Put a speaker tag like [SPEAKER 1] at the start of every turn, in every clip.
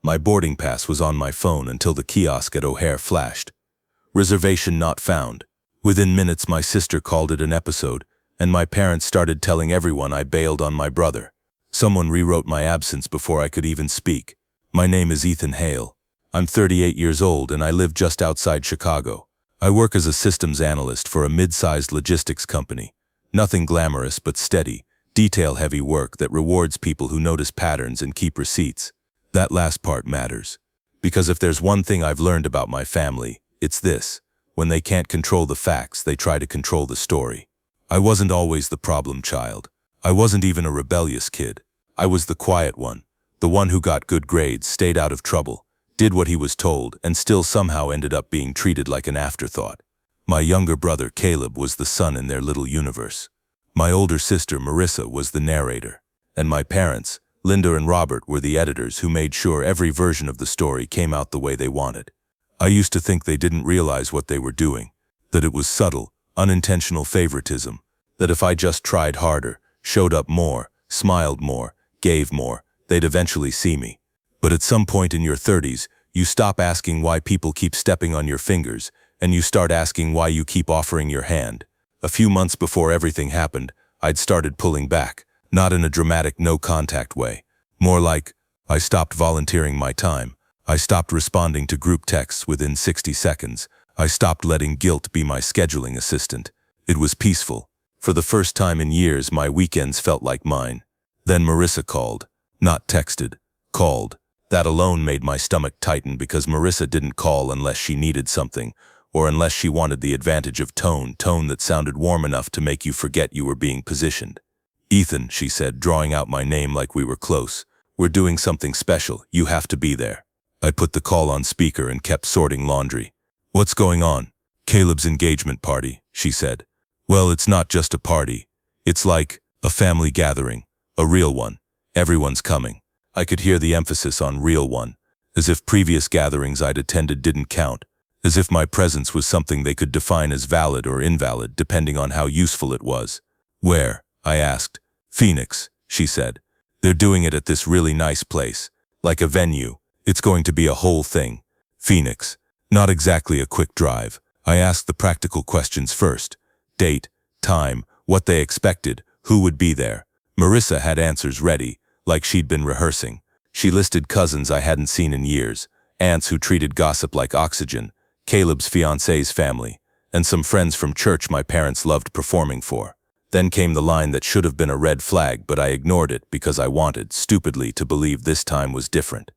[SPEAKER 1] My boarding pass was on my phone until the kiosk at O'Hare flashed. Reservation not found. Within minutes, my sister called it an episode, and my parents started telling everyone I bailed on my brother. Someone rewrote my absence before I could even speak. My name is Ethan Hale. I'm 38 years old and I live just outside Chicago. I work as a systems analyst for a mid-sized logistics company. Nothing glamorous but steady, detail-heavy work that rewards people who notice patterns and keep receipts. That last part matters. Because if there's one thing I've learned about my family, it's this: when they can't control the facts, they try to control the story. I wasn't always the problem child. I wasn't even a rebellious kid. I was the quiet one, the one who got good grades, stayed out of trouble, did what he was told, and still somehow ended up being treated like an afterthought. My younger brother, Caleb, was the sun in their little universe. My older sister, Marissa, was the narrator. And my parents, Linda and Robert, were the editors who made sure every version of the story came out the way they wanted. I used to think they didn't realize what they were doing, that it was subtle, unintentional favoritism, that if I just tried harder, showed up more, smiled more, gave more, they'd eventually see me. But at some point in your 30s, you stop asking why people keep stepping on your fingers, and you start asking why you keep offering your hand. A few months before everything happened, I'd started pulling back, not in a dramatic no-contact way. More like, I stopped volunteering my time. I stopped responding to group texts within 60 seconds. I stopped letting guilt be my scheduling assistant. It was peaceful. For the first time in years, my weekends felt like mine. Then Marissa called. Not texted. Called. That alone made my stomach tighten, because Marissa didn't call unless she needed something, or unless she wanted the advantage of tone that sounded warm enough to make you forget you were being positioned. "Ethan," she said, drawing out my name like we were close. "We're doing something special. You have to be there." I put the call on speaker and kept sorting laundry. "What's going on?" "Caleb's engagement party," she said. "Well, it's not just a party. It's like a family gathering, a real one. Everyone's coming." I could hear the emphasis on real one, as if previous gatherings I'd attended didn't count, as if my presence was something they could define as valid or invalid depending on how useful it was. "Where?" I asked. "Phoenix," she said. "They're doing it at this really nice place, like a venue. It's going to be a whole thing." Phoenix. Not exactly a quick drive. I asked the practical questions first. Date, time, what they expected, who would be there. Marissa had answers ready, like she'd been rehearsing. She listed cousins I hadn't seen in years, aunts who treated gossip like oxygen, Caleb's fiancée's family, and some friends from church my parents loved performing for. Then came the line that should have been a red flag, but I ignored it because I wanted, stupidly, to believe this time was different.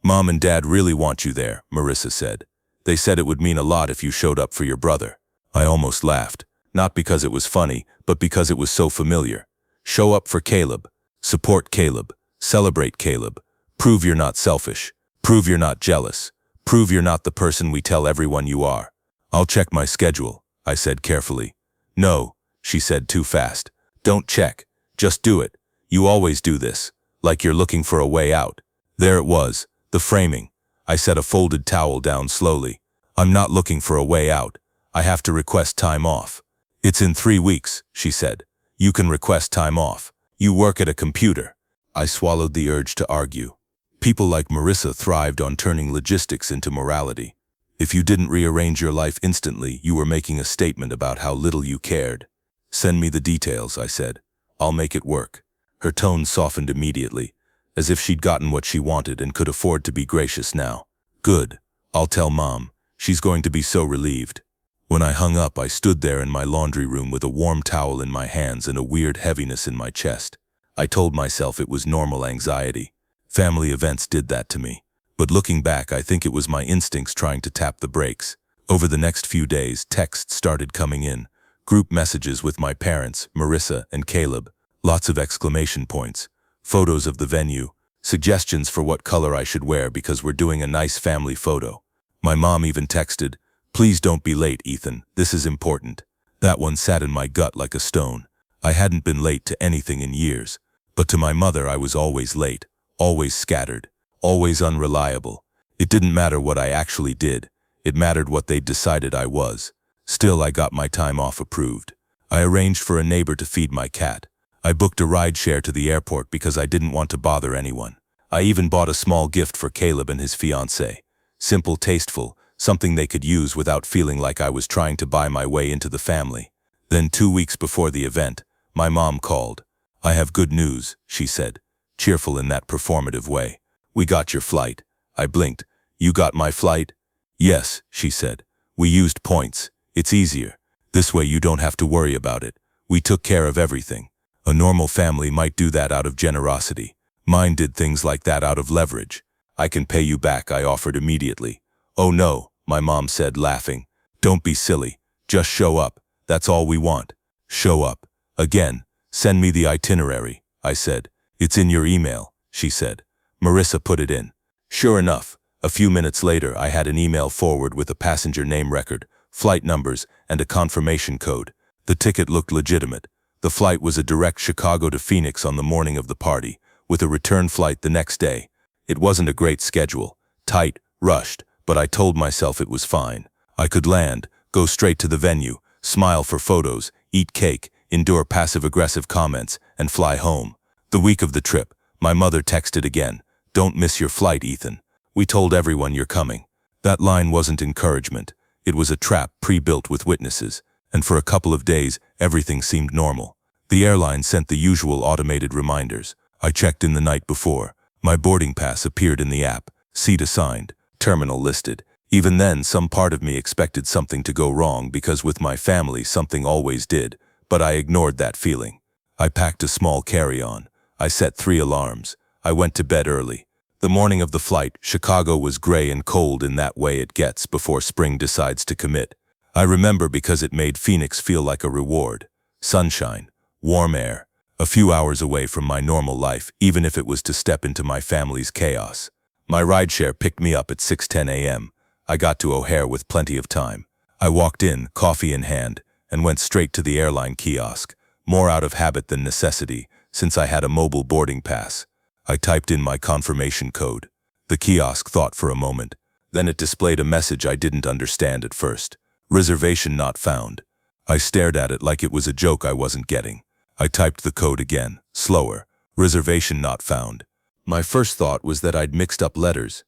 [SPEAKER 1] "Mom and Dad really want you there," Marissa said. "They said it would mean a lot if you showed up for your brother." I almost laughed, not because it was funny, but because it was so familiar. Show up for Caleb. Support Caleb. Celebrate Caleb. Prove you're not selfish. Prove you're not jealous. Prove you're not the person we tell everyone you are. "I'll check my schedule," I said carefully. "No," she said too fast. "Don't check. Just do it. You always do this, like you're looking for a way out." There it was, the framing. I set a folded towel down slowly. "I'm not looking for a way out. I have to request time off." "It's in 3 weeks," she said. "You can request time off. You work at a computer." I swallowed the urge to argue. People like Marissa thrived on turning logistics into morality. If you didn't rearrange your life instantly, you were making a statement about how little you cared. "Send me the details," I said. "I'll make it work." Her tone softened immediately, as if she'd gotten what she wanted and could afford to be gracious now. "Good. I'll tell Mom. She's going to be so relieved." When I hung up, I stood there in my laundry room with a warm towel in my hands and a weird heaviness in my chest. I told myself it was normal anxiety. Family events did that to me. But looking back, I think it was my instincts trying to tap the brakes. Over the next few days, texts started coming in. Group messages with my parents, Marissa and Caleb. Lots of exclamation points. Photos of the venue. Suggestions for what color I should wear because we're doing a nice family photo. My mom even texted, "Please don't be late, Ethan. This is important." That one sat in my gut like a stone. I hadn't been late to anything in years. But to my mother, I was always late, always scattered, always unreliable. It didn't matter what I actually did. It mattered what they'd decided I was. Still, I got my time off approved. I arranged for a neighbor to feed my cat. I booked a rideshare to the airport because I didn't want to bother anyone. I even bought a small gift for Caleb and his fiancée. Simple, tasteful, something they could use without feeling like I was trying to buy my way into the family. Then 2 weeks before the event, my mom called. "I have good news," she said, cheerful in that performative way. "We got your flight." I blinked. "You got my flight?" "Yes," she said. "We used points. It's easier. This way you don't have to worry about it. We took care of everything. A normal family might do that out of generosity. Mine did things like that out of leverage. I can pay you back," I offered immediately. "Oh no," my mom said, laughing. "Don't be silly. Just show up. That's all we want." "Show up." Again. "Send me the itinerary," I said. "It's in your email," she said. Marissa put it in. Sure enough, a few minutes later I had an email forward with a passenger name record, flight numbers, and a confirmation code. The ticket looked legitimate. The flight was a direct Chicago to Phoenix on the morning of the party, with a return flight the next day. It wasn't a great schedule, tight, rushed, but I told myself it was fine. I could land, go straight to the venue, smile for photos, eat cake, endure passive-aggressive comments, and fly home. The week of the trip, my mother texted again, "Don't miss your flight, Ethan. We told everyone you're coming." That line wasn't encouragement. It was a trap pre-built with witnesses, and for a couple of days, everything seemed normal. The airline sent the usual automated reminders. I checked in the night before. My boarding pass appeared in the app, seat assigned, terminal listed. Even then, some part of me expected something to go wrong because with my family something always did, but I ignored that feeling. I packed a small carry-on. I set 3 alarms. I went to bed early. The morning of the flight, Chicago was gray and cold in that way it gets before spring decides to commit. I remember because it made Phoenix feel like a reward. Sunshine, warm air, a few hours away from my normal life, even if it was to step into my family's chaos. My rideshare picked me up at 6:10 a.m. I got to O'Hare with plenty of time. I walked in, coffee in hand, and went straight to the airline kiosk, more out of habit than necessity, since I had a mobile boarding pass. I typed in my confirmation code. The kiosk thought for a moment. Then it displayed a message I didn't understand at first. "Reservation not found." I stared at it like it was a joke I wasn't getting. I typed the code again, slower. "Reservation not found." My first thought was that I'd mixed up letters.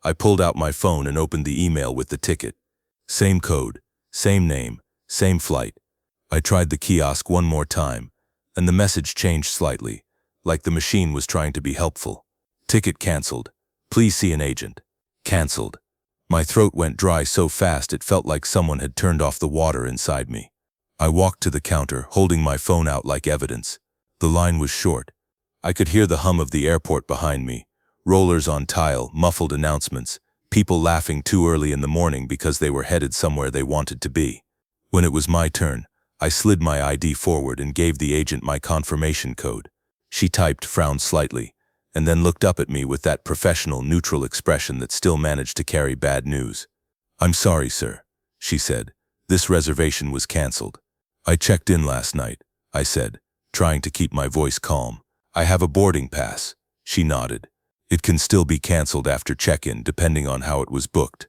[SPEAKER 1] I pulled out my phone and opened the email with the ticket. Same code, same name, same flight. I tried the kiosk one more time, and the message changed slightly, like the machine was trying to be helpful. "Ticket canceled. Please see an agent." Canceled. My throat went dry so fast it felt like someone had turned off the water inside me. I walked to the counter, holding my phone out like evidence. The line was short. I could hear the hum of the airport behind me. Rollers on tile, muffled announcements, people laughing too early in the morning because they were headed somewhere they wanted to be. When it was my turn, I slid my ID forward and gave the agent my confirmation code. She typed, frowned slightly, and then looked up at me with that professional, neutral expression that still managed to carry bad news. "I'm sorry, sir," she said. "This reservation was canceled." "I checked in last night," I said, trying to keep my voice calm. "I have a boarding pass." She nodded. "It can still be canceled after check-in, depending on how it was booked."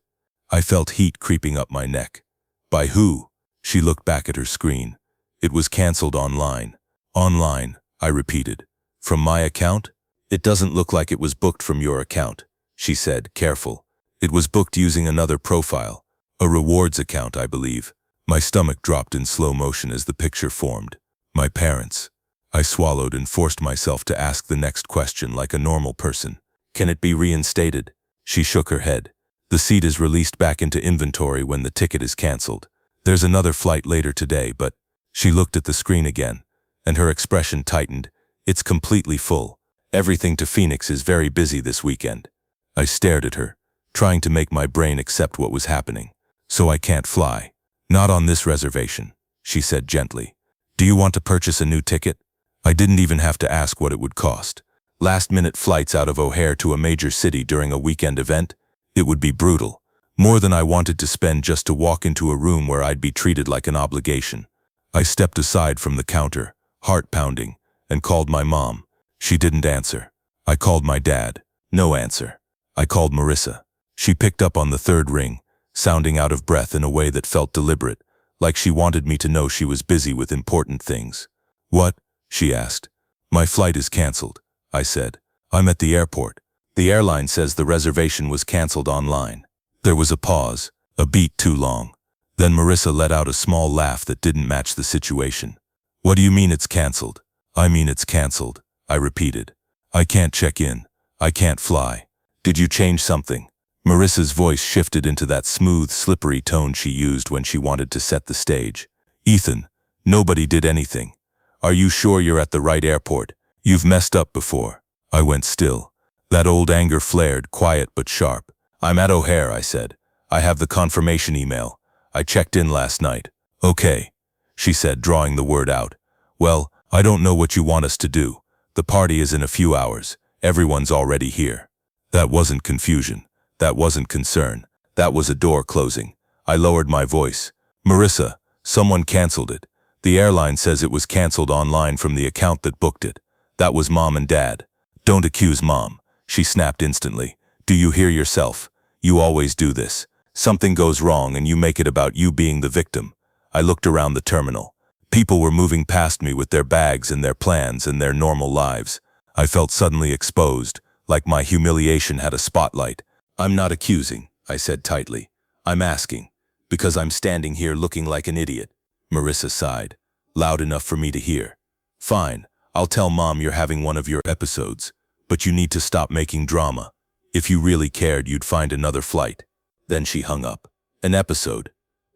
[SPEAKER 1] I felt heat creeping up my neck. "By who?" She looked back at her screen. "It was canceled online." "Online," I repeated. "From my account?" "It doesn't look like it was booked from your account," she said, careful. "It was booked using another profile. A rewards account, I believe." My stomach dropped in slow motion as the picture formed. My parents. I swallowed and forced myself to ask the next question like a normal person. "Can it be reinstated?" She shook her head. "The seat is released back into inventory when the ticket is canceled. There's another flight later today, but..." She looked at the screen again, and her expression tightened. "It's completely full. Everything to Phoenix is very busy this weekend." I stared at her, trying to make my brain accept what was happening. "So I can't fly." "Not on this reservation," she said gently. "Do you want to purchase a new ticket?" I didn't even have to ask what it would cost. Last-minute flights out of O'Hare to a major city during a weekend event? It would be brutal. More than I wanted to spend just to walk into a room where I'd be treated like an obligation. I stepped aside from the counter, heart pounding, and called my mom. She didn't answer. I called my dad. No answer. I called Marissa. She picked up on the third ring, sounding out of breath in a way that felt deliberate, like she wanted me to know she was busy with important things. "What?" she asked. "My flight is canceled," I said. "I'm at the airport. The airline says the reservation was canceled online. There was a pause, a beat too long. Then Marissa let out a small laugh that didn't match the situation. What do you mean it's canceled? I mean it's canceled, I repeated. I can't check in. I can't fly. Did you change something? Marissa's voice shifted into that smooth, slippery tone she used when she wanted to set the stage. Ethan, nobody did anything. Are you sure you're at the right airport? You've messed up before. I went still. That old anger flared, quiet but sharp. I'm at O'Hare, I said. I have the confirmation email. I checked in last night. Okay, she said, drawing the word out. Well, I don't know what you want us to do. The party is in a few hours. Everyone's already here. That wasn't confusion. That wasn't concern. That was a door closing. I lowered my voice. Marissa, someone canceled it. The airline says it was canceled online from the account that booked it. That was Mom and Dad. Don't accuse Mom, she snapped instantly. Do you hear yourself? You always do this. Something goes wrong and you make it about you being the victim. I looked around the terminal. People were moving past me with their bags and their plans and their normal lives. I felt suddenly exposed, like my humiliation had a spotlight. I'm not accusing, I said tightly. I'm asking, because I'm standing here looking like an idiot. Marissa sighed, loud enough for me to hear. Fine, I'll tell Mom you're having one of your episodes, but you need to stop making drama. If you really cared, you'd find another flight. Then she hung up. An episode.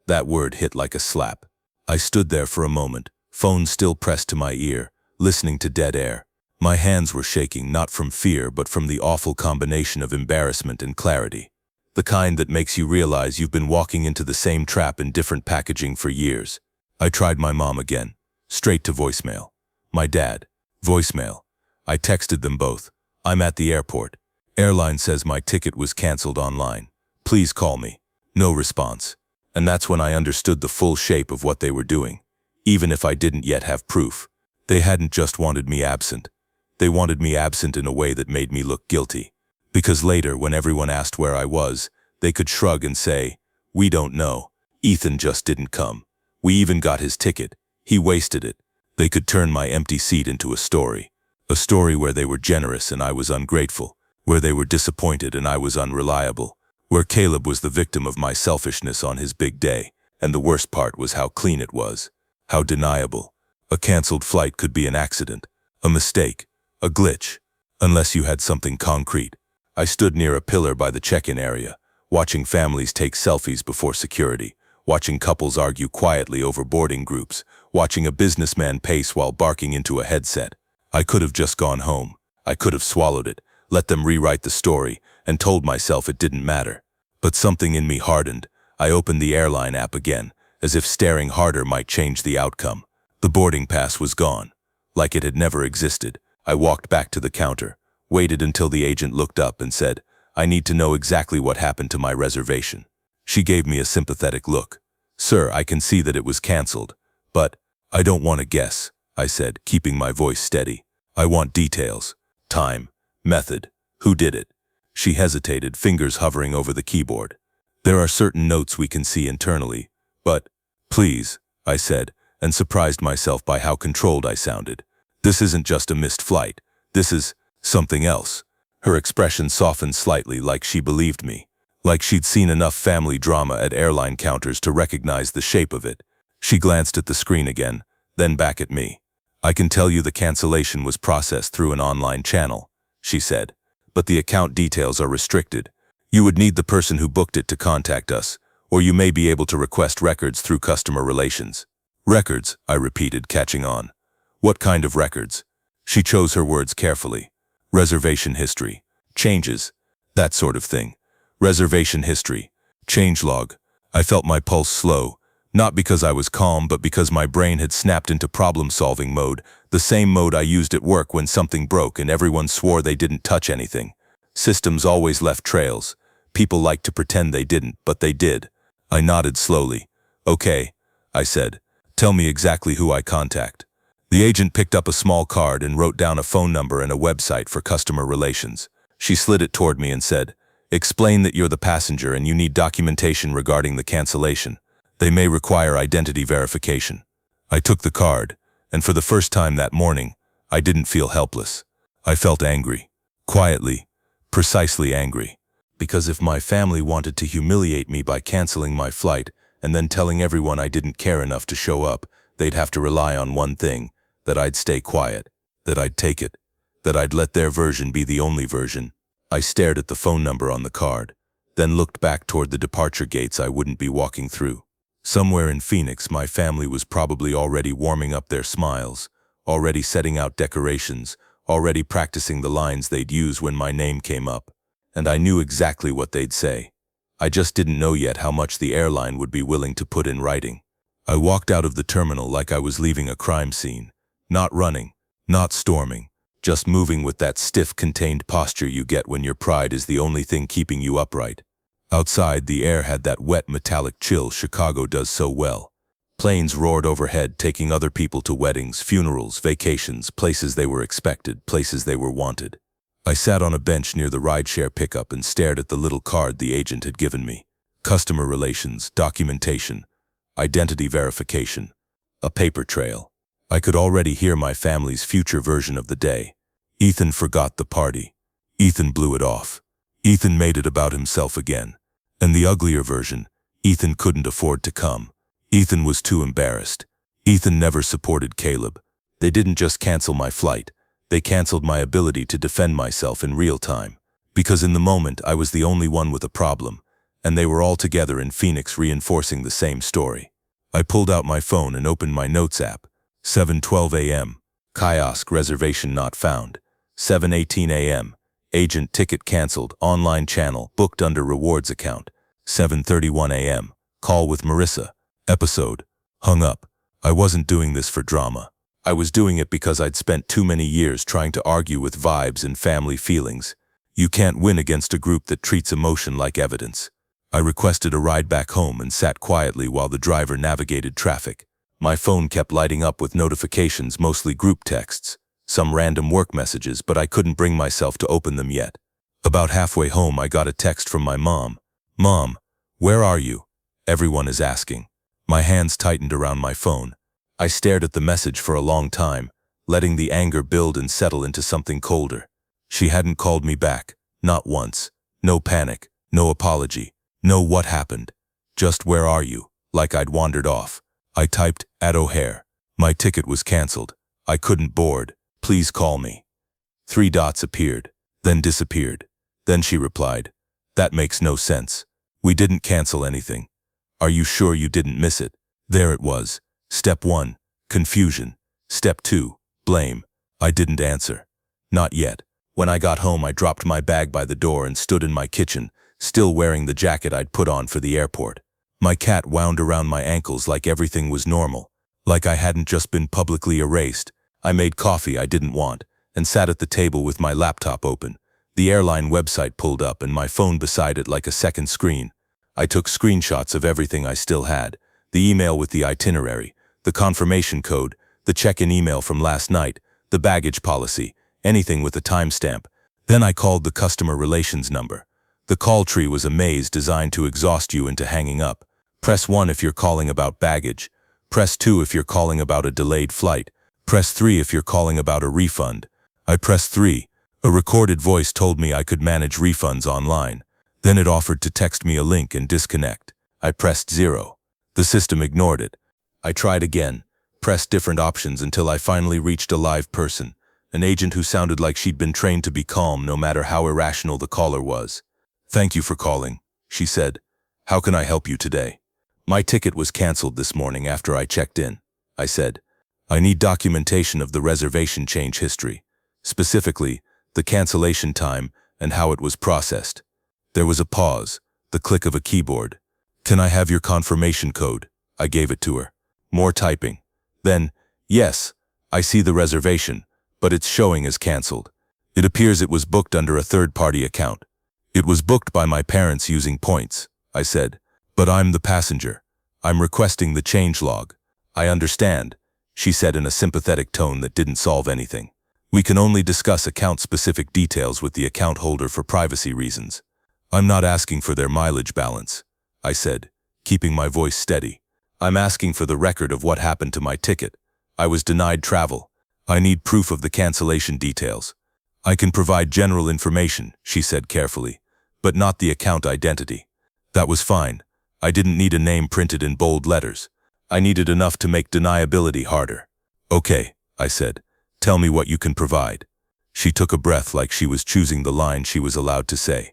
[SPEAKER 1] That word hit like a slap. I stood there for a moment, phone still pressed to my ear, listening to dead air. My hands were shaking, not from fear, but from the awful combination of embarrassment and clarity. The kind that makes you realize you've been walking into the same trap in different packaging for years. I tried my mom again. Straight to voicemail. My dad. Voicemail. I texted them both. I'm at the airport. Airline says my ticket was canceled online. Please call me. No response. And that's when I understood the full shape of what they were doing. Even if I didn't yet have proof. They hadn't just wanted me absent. They wanted me absent in a way that made me look guilty. Because later, when everyone asked where I was, they could shrug and say, we don't know. Ethan just didn't come. We even got his ticket. He wasted it. They could turn my empty seat into a story. A story where they were generous and I was ungrateful. Where they were disappointed and I was unreliable. Where Caleb was the victim of my selfishness on his big day. And the worst part was how clean it was. How deniable. A canceled flight could be an accident. A mistake. A glitch. Unless you had something concrete. I stood near a pillar by the check-in area, watching families take selfies before security, watching couples argue quietly over boarding groups, watching a businessman pace while barking into a headset. I could have just gone home. I could have swallowed it, let them rewrite the story, and told myself it didn't matter. But something in me hardened. I opened the airline app again, as if staring harder might change the outcome. The boarding pass was gone, like it had never existed. I walked back to the counter, waited until the agent looked up and said, I need to know exactly what happened to my reservation. She gave me a sympathetic look. Sir, I can see that it was canceled, but I don't want to guess, I said, keeping my voice steady. I want details, time, method, who did it. She hesitated, fingers hovering over the keyboard. There are certain notes we can see internally, but please, I said, and surprised myself by how controlled I sounded. This isn't just a missed flight. This is something else. Her expression softened slightly, like she believed me. Like she'd seen enough family drama at airline counters to recognize the shape of it. She glanced at the screen again, then back at me. I can tell you the cancellation was processed through an online channel, she said. But the account details are restricted. You would need the person who booked it to contact us, or you may be able to request records through customer relations. Records, I repeated, catching on. What kind of records? She chose her words carefully. Reservation history. Changes. That sort of thing. Reservation history. Changelog. I felt my pulse slow, not because I was calm, but because my brain had snapped into problem-solving mode, the same mode I used at work when something broke and everyone swore they didn't touch anything. Systems always left trails. People liked to pretend they didn't, but they did. I nodded slowly. Okay, I said. Tell me exactly who I contact. The agent picked up a small card and wrote down a phone number and a website for customer relations. She slid it toward me and said, explain that you're the passenger and you need documentation regarding the cancellation. They may require identity verification. I took the card, and for the first time that morning, I didn't feel helpless. I felt angry. Quietly, Precisely angry. Because if my family wanted to humiliate me by canceling my flight and then telling everyone I didn't care enough to show up, they'd have to rely on one thing, that I'd stay quiet, that I'd take it, that I'd let their version be the only version. I stared at the phone number on the card, then looked back toward the departure gates I wouldn't be walking through. Somewhere in Phoenix, my family was probably already warming up their smiles, already setting out decorations, already practicing the lines they'd use when my name came up. And I knew exactly what they'd say. I just didn't know yet how much the airline would be willing to put in writing. I walked out of the terminal like I was leaving a crime scene. Not running, not storming, just moving with that stiff, contained posture you get when your pride is the only thing keeping you upright. Outside, the air had that wet, metallic chill Chicago does so well. Planes roared overhead, taking other people to weddings, funerals, vacations, places they were expected, places they were wanted. I sat on a bench near the rideshare pickup and stared at the little card the agent had given me. Customer relations, documentation, identity verification, a paper trail. I could already hear my family's future version of the day. Ethan forgot the party. Ethan blew it off. Ethan made it about himself again. And the uglier version, Ethan couldn't afford to come. Ethan was too embarrassed. Ethan never supported Caleb. They didn't just cancel my flight. They canceled my ability to defend myself in real time. Because in the moment, I was the only one with a problem, and they were all together in Phoenix reinforcing the same story. I pulled out my phone and opened my notes app. 7:12 a.m. Kiosk reservation not found. 7:18 a.m. Agent ticket canceled, online channel, booked under rewards account. 7:31 a.m. Call with Marissa. Episode. Hung up. I wasn't doing this for drama. I was doing it because I'd spent too many years trying to argue with vibes and family feelings. You can't win against a group that treats emotion like evidence. I requested a ride back home and sat quietly while the driver navigated traffic. My phone kept lighting up with notifications, mostly group texts, some random work messages, but I couldn't bring myself to open them yet. About halfway home, I got a text from my mom. "Mom, where are you?" Everyone is asking. My hands tightened around my phone. I stared at the message for a long time, letting the anger build and settle into something colder. She hadn't called me back, not once. No panic, no apology, no what happened. Just where are you, like I'd wandered off. I typed, at O'Hare. My ticket was canceled. I couldn't board. Please call me. 3 dots appeared, then disappeared. Then she replied, "That makes no sense. We didn't cancel anything. Are you sure you didn't miss it?" There it was. Step 1, confusion. Step 2, blame. I didn't answer. Not yet. When I got home, I dropped my bag by the door and stood in my kitchen, still wearing the jacket I'd put on for the airport. My cat wound around my ankles like everything was normal, like I hadn't just been publicly erased. I made coffee I didn't want and sat at the table with my laptop open. The airline website pulled up and my phone beside it like a second screen. I took screenshots of everything I still had, the email with the itinerary, the confirmation code, the check-in email from last night, the baggage policy, anything with a timestamp. Then I called the customer relations number. The call tree was a maze designed to exhaust you into hanging up. Press 1 if you're calling about baggage. Press 2 if you're calling about a delayed flight. Press 3 if you're calling about a refund. I pressed 3. A recorded voice told me I could manage refunds online. Then it offered to text me a link and disconnect. I pressed 0. The system ignored it. I tried again, pressed different options until I finally reached a live person, an agent who sounded like she'd been trained to be calm no matter how irrational the caller was. "Thank you for calling," she said. "How can I help you today?" "My ticket was canceled this morning after I checked in," I said. "I need documentation of the reservation change history, specifically the cancellation time and how it was processed." There was a pause, the click of a keyboard. "Can I have your confirmation code?" I gave it to her. More typing. Then, "Yes, I see the reservation, but it's showing as canceled. It appears it was booked under a third-party account." "It was booked by my parents using points," I said. "But I'm the passenger. I'm requesting the change log." "I understand," she said in a sympathetic tone that didn't solve anything. "We can only discuss account-specific details with the account holder for privacy reasons." "I'm not asking for their mileage balance," I said, keeping my voice steady. "I'm asking for the record of what happened to my ticket. I was denied travel. I need proof of the cancellation details." I can provide general information, she said carefully, but not the account identity. That was fine. I didn't need a name printed in bold letters. I needed enough to make deniability harder. Okay, I said. Tell me what you can provide. She took a breath like she was choosing the line she was allowed to say.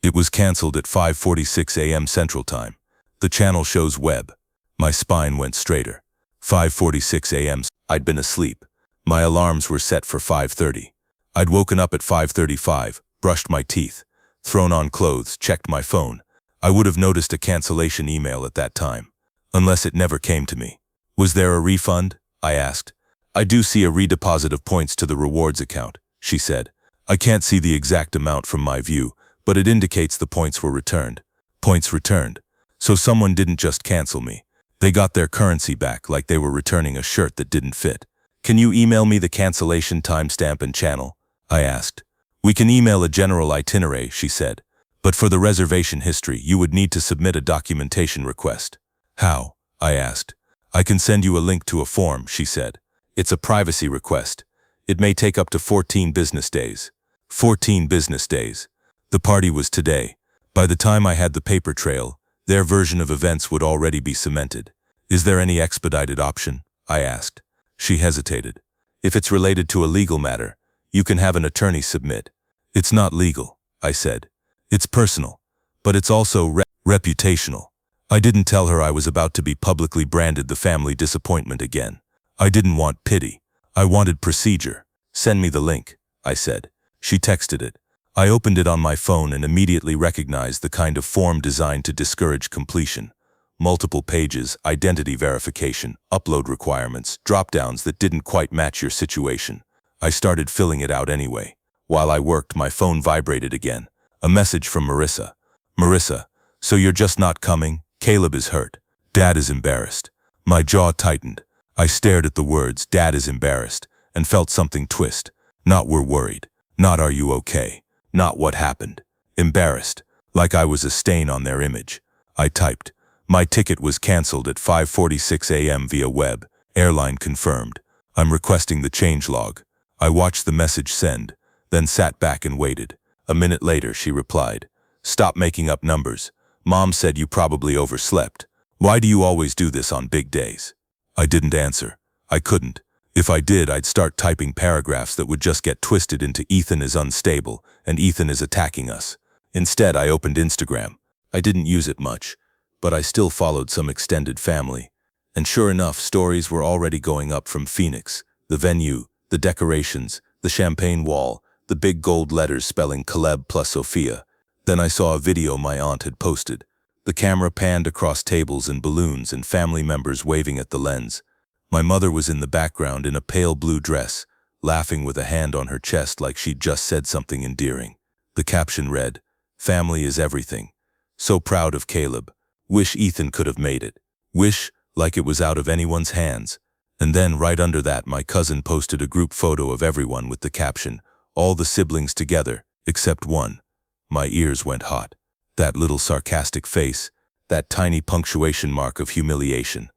[SPEAKER 1] It was canceled at 5:46 a.m. Central Time. The channel shows web. My spine went straighter. 5:46 a.m. I'd been asleep. My alarms were set for 5:30. I'd woken up at 5:35, brushed my teeth, thrown on clothes, checked my phone. I would have noticed a cancellation email at that time, unless it never came to me. Was there a refund? I asked. I do see a redeposit of points to the rewards account, she said. I can't see the exact amount from my view, but it indicates the points were returned. Points returned. So someone didn't just cancel me. They got their currency back like they were returning a shirt that didn't fit. Can you email me the cancellation timestamp and channel? I asked. We can email a general itinerary, she said. But for the reservation history, you would need to submit a documentation request. How? I asked. I can send you a link to a form, she said. It's a privacy request. It may take up to 14 business days. 14 business days. The party was today. By the time I had the paper trail, their version of events would already be cemented. Is there any expedited option? I asked. She hesitated. If it's related to a legal matter, you can have an attorney submit. It's not legal, I said. It's personal, but it's also reputational. I didn't tell her I was about to be publicly branded the family disappointment again. I didn't want pity. I wanted procedure. Send me the link, I said. She texted it. I opened it on my phone and immediately recognized the kind of form designed to discourage completion. Multiple pages, identity verification, upload requirements, drop-downs that didn't quite match your situation. I started filling it out anyway. While I worked, my phone vibrated again. A message from Marissa. Marissa, so you're just not coming? Caleb is hurt. Dad is embarrassed. My jaw tightened. I stared at the words, Dad is embarrassed, and felt something twist. Not we're worried. Not are you okay. Not what happened. Embarrassed, like I was a stain on their image. I typed. My ticket was canceled at 5:46 a.m. via web. Airline confirmed. I'm requesting the changelog. I watched the message send, then sat back and waited. A minute later, she replied. Stop making up numbers. Mom said you probably overslept. Why do you always do this on big days? I didn't answer. I couldn't. If I did, I'd start typing paragraphs that would just get twisted into Ethan is unstable and Ethan is attacking us. Instead, I opened Instagram. I didn't use it much, but I still followed some extended family. And sure enough, stories were already going up from Phoenix. The venue, the decorations, the champagne wall, the big gold letters spelling Caleb plus Sophia. Then I saw a video my aunt had posted. The camera panned across tables and balloons and family members waving at the lens. My mother was in the background in a pale blue dress, laughing with a hand on her chest like she'd just said something endearing. The caption read, Family is everything. So proud of Caleb. Wish Ethan could have made it. Wish, like it was out of anyone's hands. And then right under that, my cousin posted a group photo of everyone with the caption, all the siblings together, except one. My ears went hot. That little sarcastic face, that tiny punctuation mark of humiliation.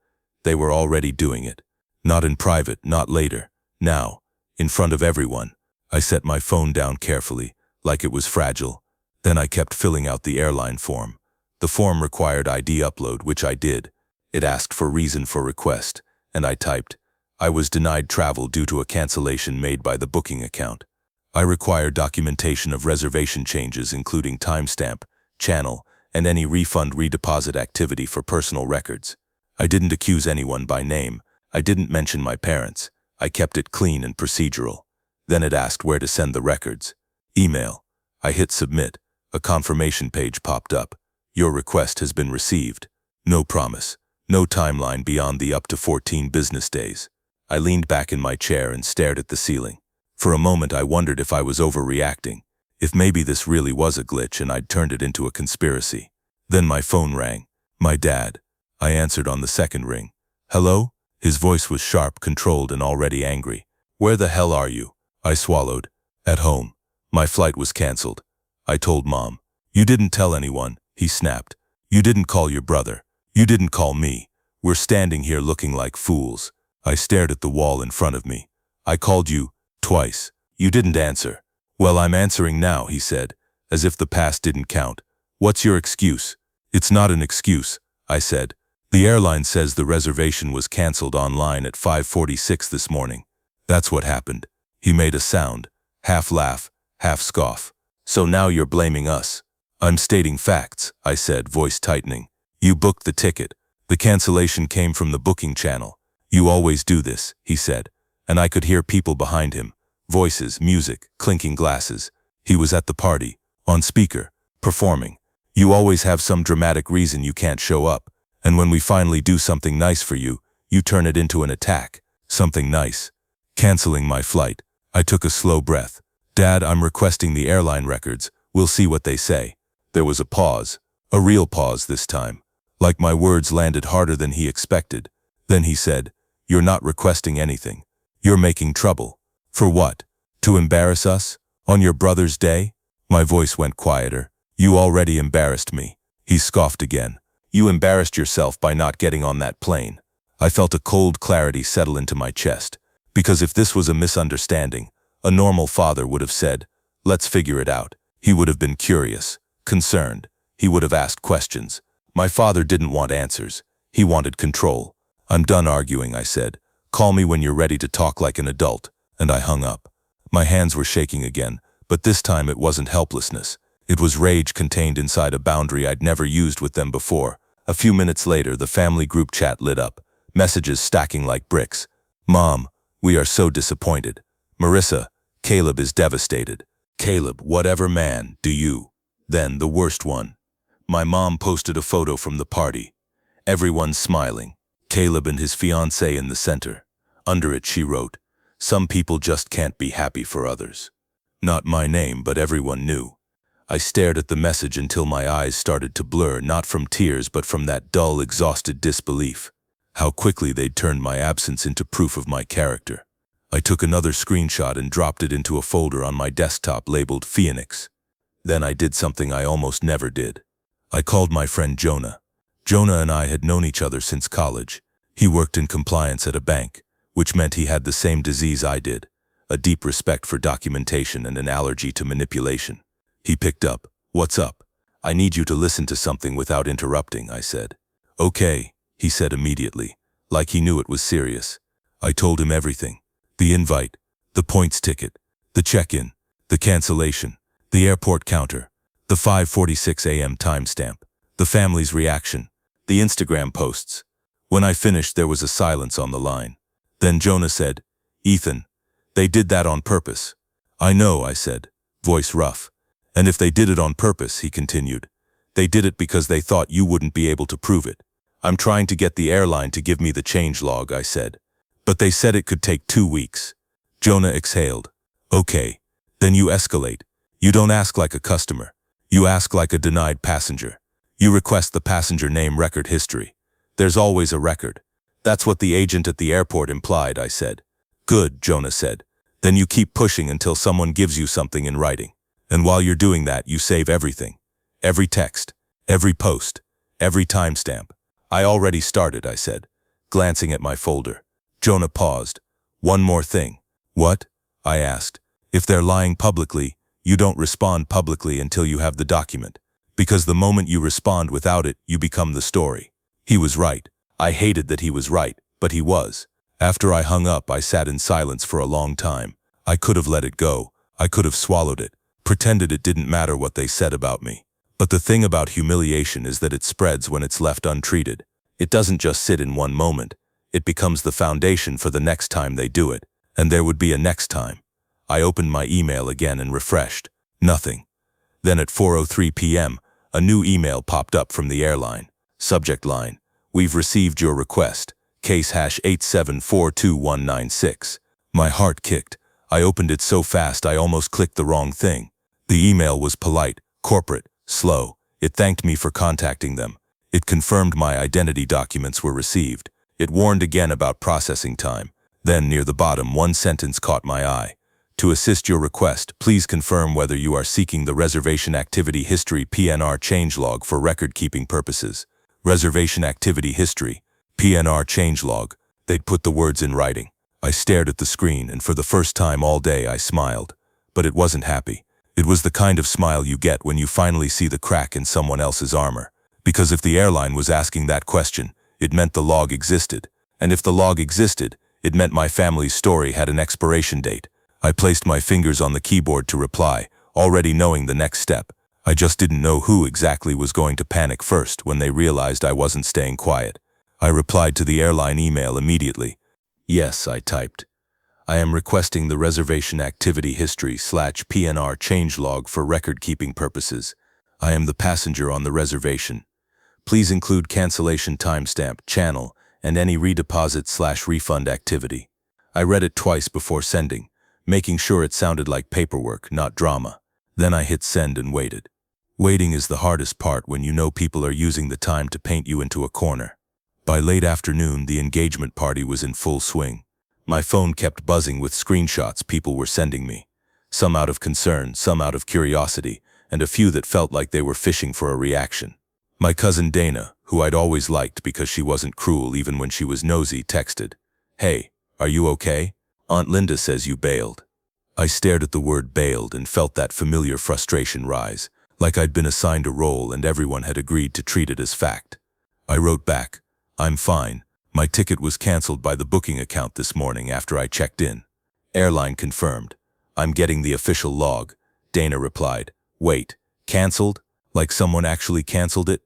[SPEAKER 1] They were already doing it. Not in private, not later. Now, in front of everyone. I set my phone down carefully, like it was fragile. Then I kept filling out the airline form. The form required ID upload, which I did. It asked for reason for request, and I typed, I was denied travel due to a cancellation made by the booking account. I require documentation of reservation changes including timestamp, channel, and any refund redeposit activity for personal records. I didn't accuse anyone by name. I didn't mention my parents. I kept it clean and procedural. Then it asked where to send the records. Email. I hit submit. A confirmation page popped up. Your request has been received. No promise. No timeline beyond the up to 14 business days. I leaned back in my chair and stared at the ceiling. For a moment I wondered if I was overreacting, if maybe this really was a glitch and I'd turned it into a conspiracy. Then my phone rang. My dad. I answered on the second ring. Hello? His voice was sharp, controlled, and already angry. Where the hell are you? I swallowed. At home. My flight was canceled. I told Mom. You didn't tell anyone, he snapped. You didn't call your brother. You didn't call me. We're standing here looking like fools. I stared at the wall in front of me. I called you, twice. You didn't answer. Well, I'm answering now, he said, as if the past didn't count. What's your excuse? It's not an excuse, I said. The airline says the reservation was cancelled online at 5:46 this morning. That's what happened. He made a sound, half laugh, half scoff. So now you're blaming us. I'm stating facts, I said, voice tightening. You booked the ticket. The cancellation came from the booking channel. You always do this, he said, and I could hear people behind him. Voices, music, clinking glasses. He was at the party, on speaker, performing. You always have some dramatic reason you can't show up, and when we finally do something nice for you, you turn it into an attack. Something nice. Canceling my flight. I took a slow breath. Dad, I'm requesting the airline records. We'll see what they say. There was a pause. A real pause this time. Like my words landed harder than he expected. Then he said, You're not requesting anything. You're making trouble. For what? To embarrass us? On your brother's day? My voice went quieter. You already embarrassed me. He scoffed again. You embarrassed yourself by not getting on that plane. I felt a cold clarity settle into my chest. Because if this was a misunderstanding, a normal father would have said, Let's figure it out. He would have been curious, concerned. He would have asked questions. My father didn't want answers. He wanted control. I'm done arguing, I said. Call me when you're ready to talk like an adult. And I hung up. My hands were shaking again, but this time it wasn't helplessness. It was rage contained inside a boundary I'd never used with them before. A few minutes later, the family group chat lit up. Messages stacking like bricks. Mom, we are so disappointed. Marissa, Caleb is devastated. Caleb, whatever man, do you. Then the worst one. My mom posted a photo from the party. Everyone smiling. Caleb and his fiancée in the center. Under it she wrote, Some people just can't be happy for others. Not my name, but everyone knew. I stared at the message until my eyes started to blur, not from tears but from that dull, exhausted disbelief. How quickly they'd turned my absence into proof of my character. I took another screenshot and dropped it into a folder on my desktop labeled Phoenix. Then I did something I almost never did. I called my friend Jonah. Jonah and I had known each other since college. He worked in compliance at a bank, which meant he had the same disease I did, a deep respect for documentation and an allergy to manipulation. He picked up. What's up? I need you to listen to something without interrupting, I said. Okay, he said immediately, like he knew it was serious. I told him everything. The invite, the points ticket, the check-in, the cancellation, the airport counter, the 5:46 a.m. timestamp, the family's reaction, the Instagram posts. When I finished, there was a silence on the line. Then Jonah said, Ethan, they did that on purpose. I know, I said, voice rough. And if they did it on purpose, he continued, they did it because they thought you wouldn't be able to prove it. I'm trying to get the airline to give me the changelog, I said. But they said it could take 2 weeks. Jonah exhaled. Okay, then you escalate. You don't ask like a customer. You ask like a denied passenger. You request the passenger name record history. There's always a record. That's what the agent at the airport implied, I said. Good, Jonah said. Then you keep pushing until someone gives you something in writing. And while you're doing that, you save everything. Every text, every post, every timestamp. I already started, I said, glancing at my folder. Jonah paused. One more thing. What? I asked. If they're lying publicly, you don't respond publicly until you have the document. Because the moment you respond without it, you become the story. He was right. I hated that he was right, but he was. After I hung up, I sat in silence for a long time. I could have let it go. I could have swallowed it, pretended it didn't matter what they said about me. But the thing about humiliation is that it spreads when it's left untreated. It doesn't just sit in one moment. It becomes the foundation for the next time they do it. And there would be a next time. I opened my email again and refreshed. Nothing. Then at 4:03 p.m., a new email popped up from the airline. Subject line, We've received your request. Case hash 8742196. My heart kicked. I opened it so fast I almost clicked the wrong thing. The email was polite, corporate, slow. It thanked me for contacting them. It confirmed my identity documents were received. It warned again about processing time. Then, near the bottom, one sentence caught my eye. To assist your request, please confirm whether you are seeking the Reservation Activity History PNR changelog for record-keeping purposes. Reservation Activity History, PNR changelog. They'd put the words in writing. I stared at the screen, and for the first time all day I smiled. but it wasn't happy. It was the kind of smile you get when you finally see the crack in someone else's armor. Because if the airline was asking that question, it meant the log existed. And if the log existed, it meant my family's story had an expiration date. I placed my fingers on the keyboard to reply, already knowing the next step. I just didn't know who exactly was going to panic first when they realized I wasn't staying quiet. I replied to the airline email immediately. Yes, I typed. I am requesting the Reservation Activity History /PNR changelog for record-keeping purposes. I am the passenger on the reservation. Please include cancellation timestamp, channel, and any redeposit/refund activity. I read it twice before sending, making sure it sounded like paperwork, not drama. Then I hit send and waited. Waiting is the hardest part when you know people are using the time to paint you into a corner. By late afternoon, the engagement party was in full swing. My phone kept buzzing with screenshots people were sending me. Some out of concern, some out of curiosity, and a few that felt like they were fishing for a reaction. My cousin Dana, who I'd always liked because she wasn't cruel even when she was nosy, texted, "Hey, are you okay? Aunt Linda says you bailed." I stared at the word bailed and felt that familiar frustration rise, like I'd been assigned a role and everyone had agreed to treat it as fact. I wrote back, "I'm fine. My ticket was canceled by the booking account this morning after I checked in." Airline confirmed. "I'm getting the official log." Dana replied, "Wait, canceled? Like someone actually canceled it?"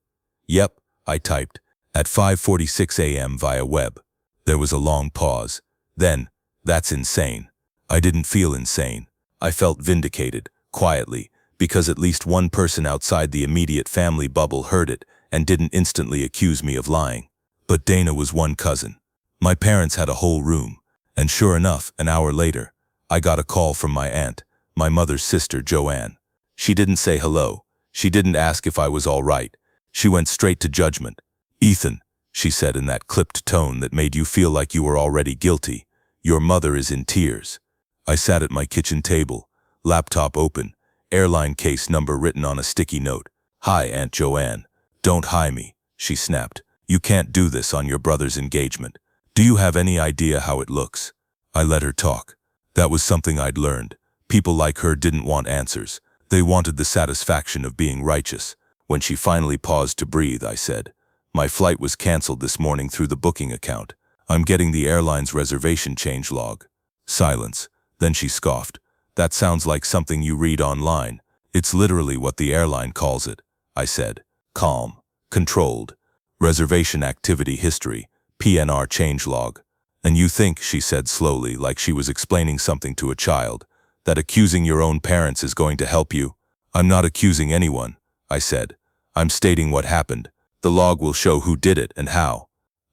[SPEAKER 1] "Yep," I typed, at 5:46 a.m. via web. There was a long pause. Then, "That's insane." I didn't feel insane. I felt vindicated, quietly, because at least one person outside the immediate family bubble heard it and didn't instantly accuse me of lying. But Dana was one cousin. My parents had a whole room, and sure enough, an hour later, I got a call from my aunt, my mother's sister, Joanne. She didn't say hello. She didn't ask if I was all right. She went straight to judgment. "Ethan," she said in that clipped tone that made you feel like you were already guilty, "your mother is in tears." I sat at my kitchen table, laptop open, airline case number written on a sticky note. "Hi, Aunt Joanne. Don't hi me," she snapped. "You can't do this on your brother's engagement. Do you have any idea how it looks?" I let her talk. That was something I'd learned. People like her didn't want answers. They wanted the satisfaction of being righteous. When she finally paused to breathe, I said, "My flight was canceled this morning through the booking account. I'm getting the airline's reservation changelog." Silence. Then she scoffed. "That sounds like something you read online. It's literally what the airline calls it." I said, calm, controlled. "Reservation Activity History, PNR changelog." "And you think," she said slowly, like she was explaining something to a child, "that accusing your own parents is going to help you?" "I'm not accusing anyone," I said. "I'm stating what happened. The log will show who did it and how."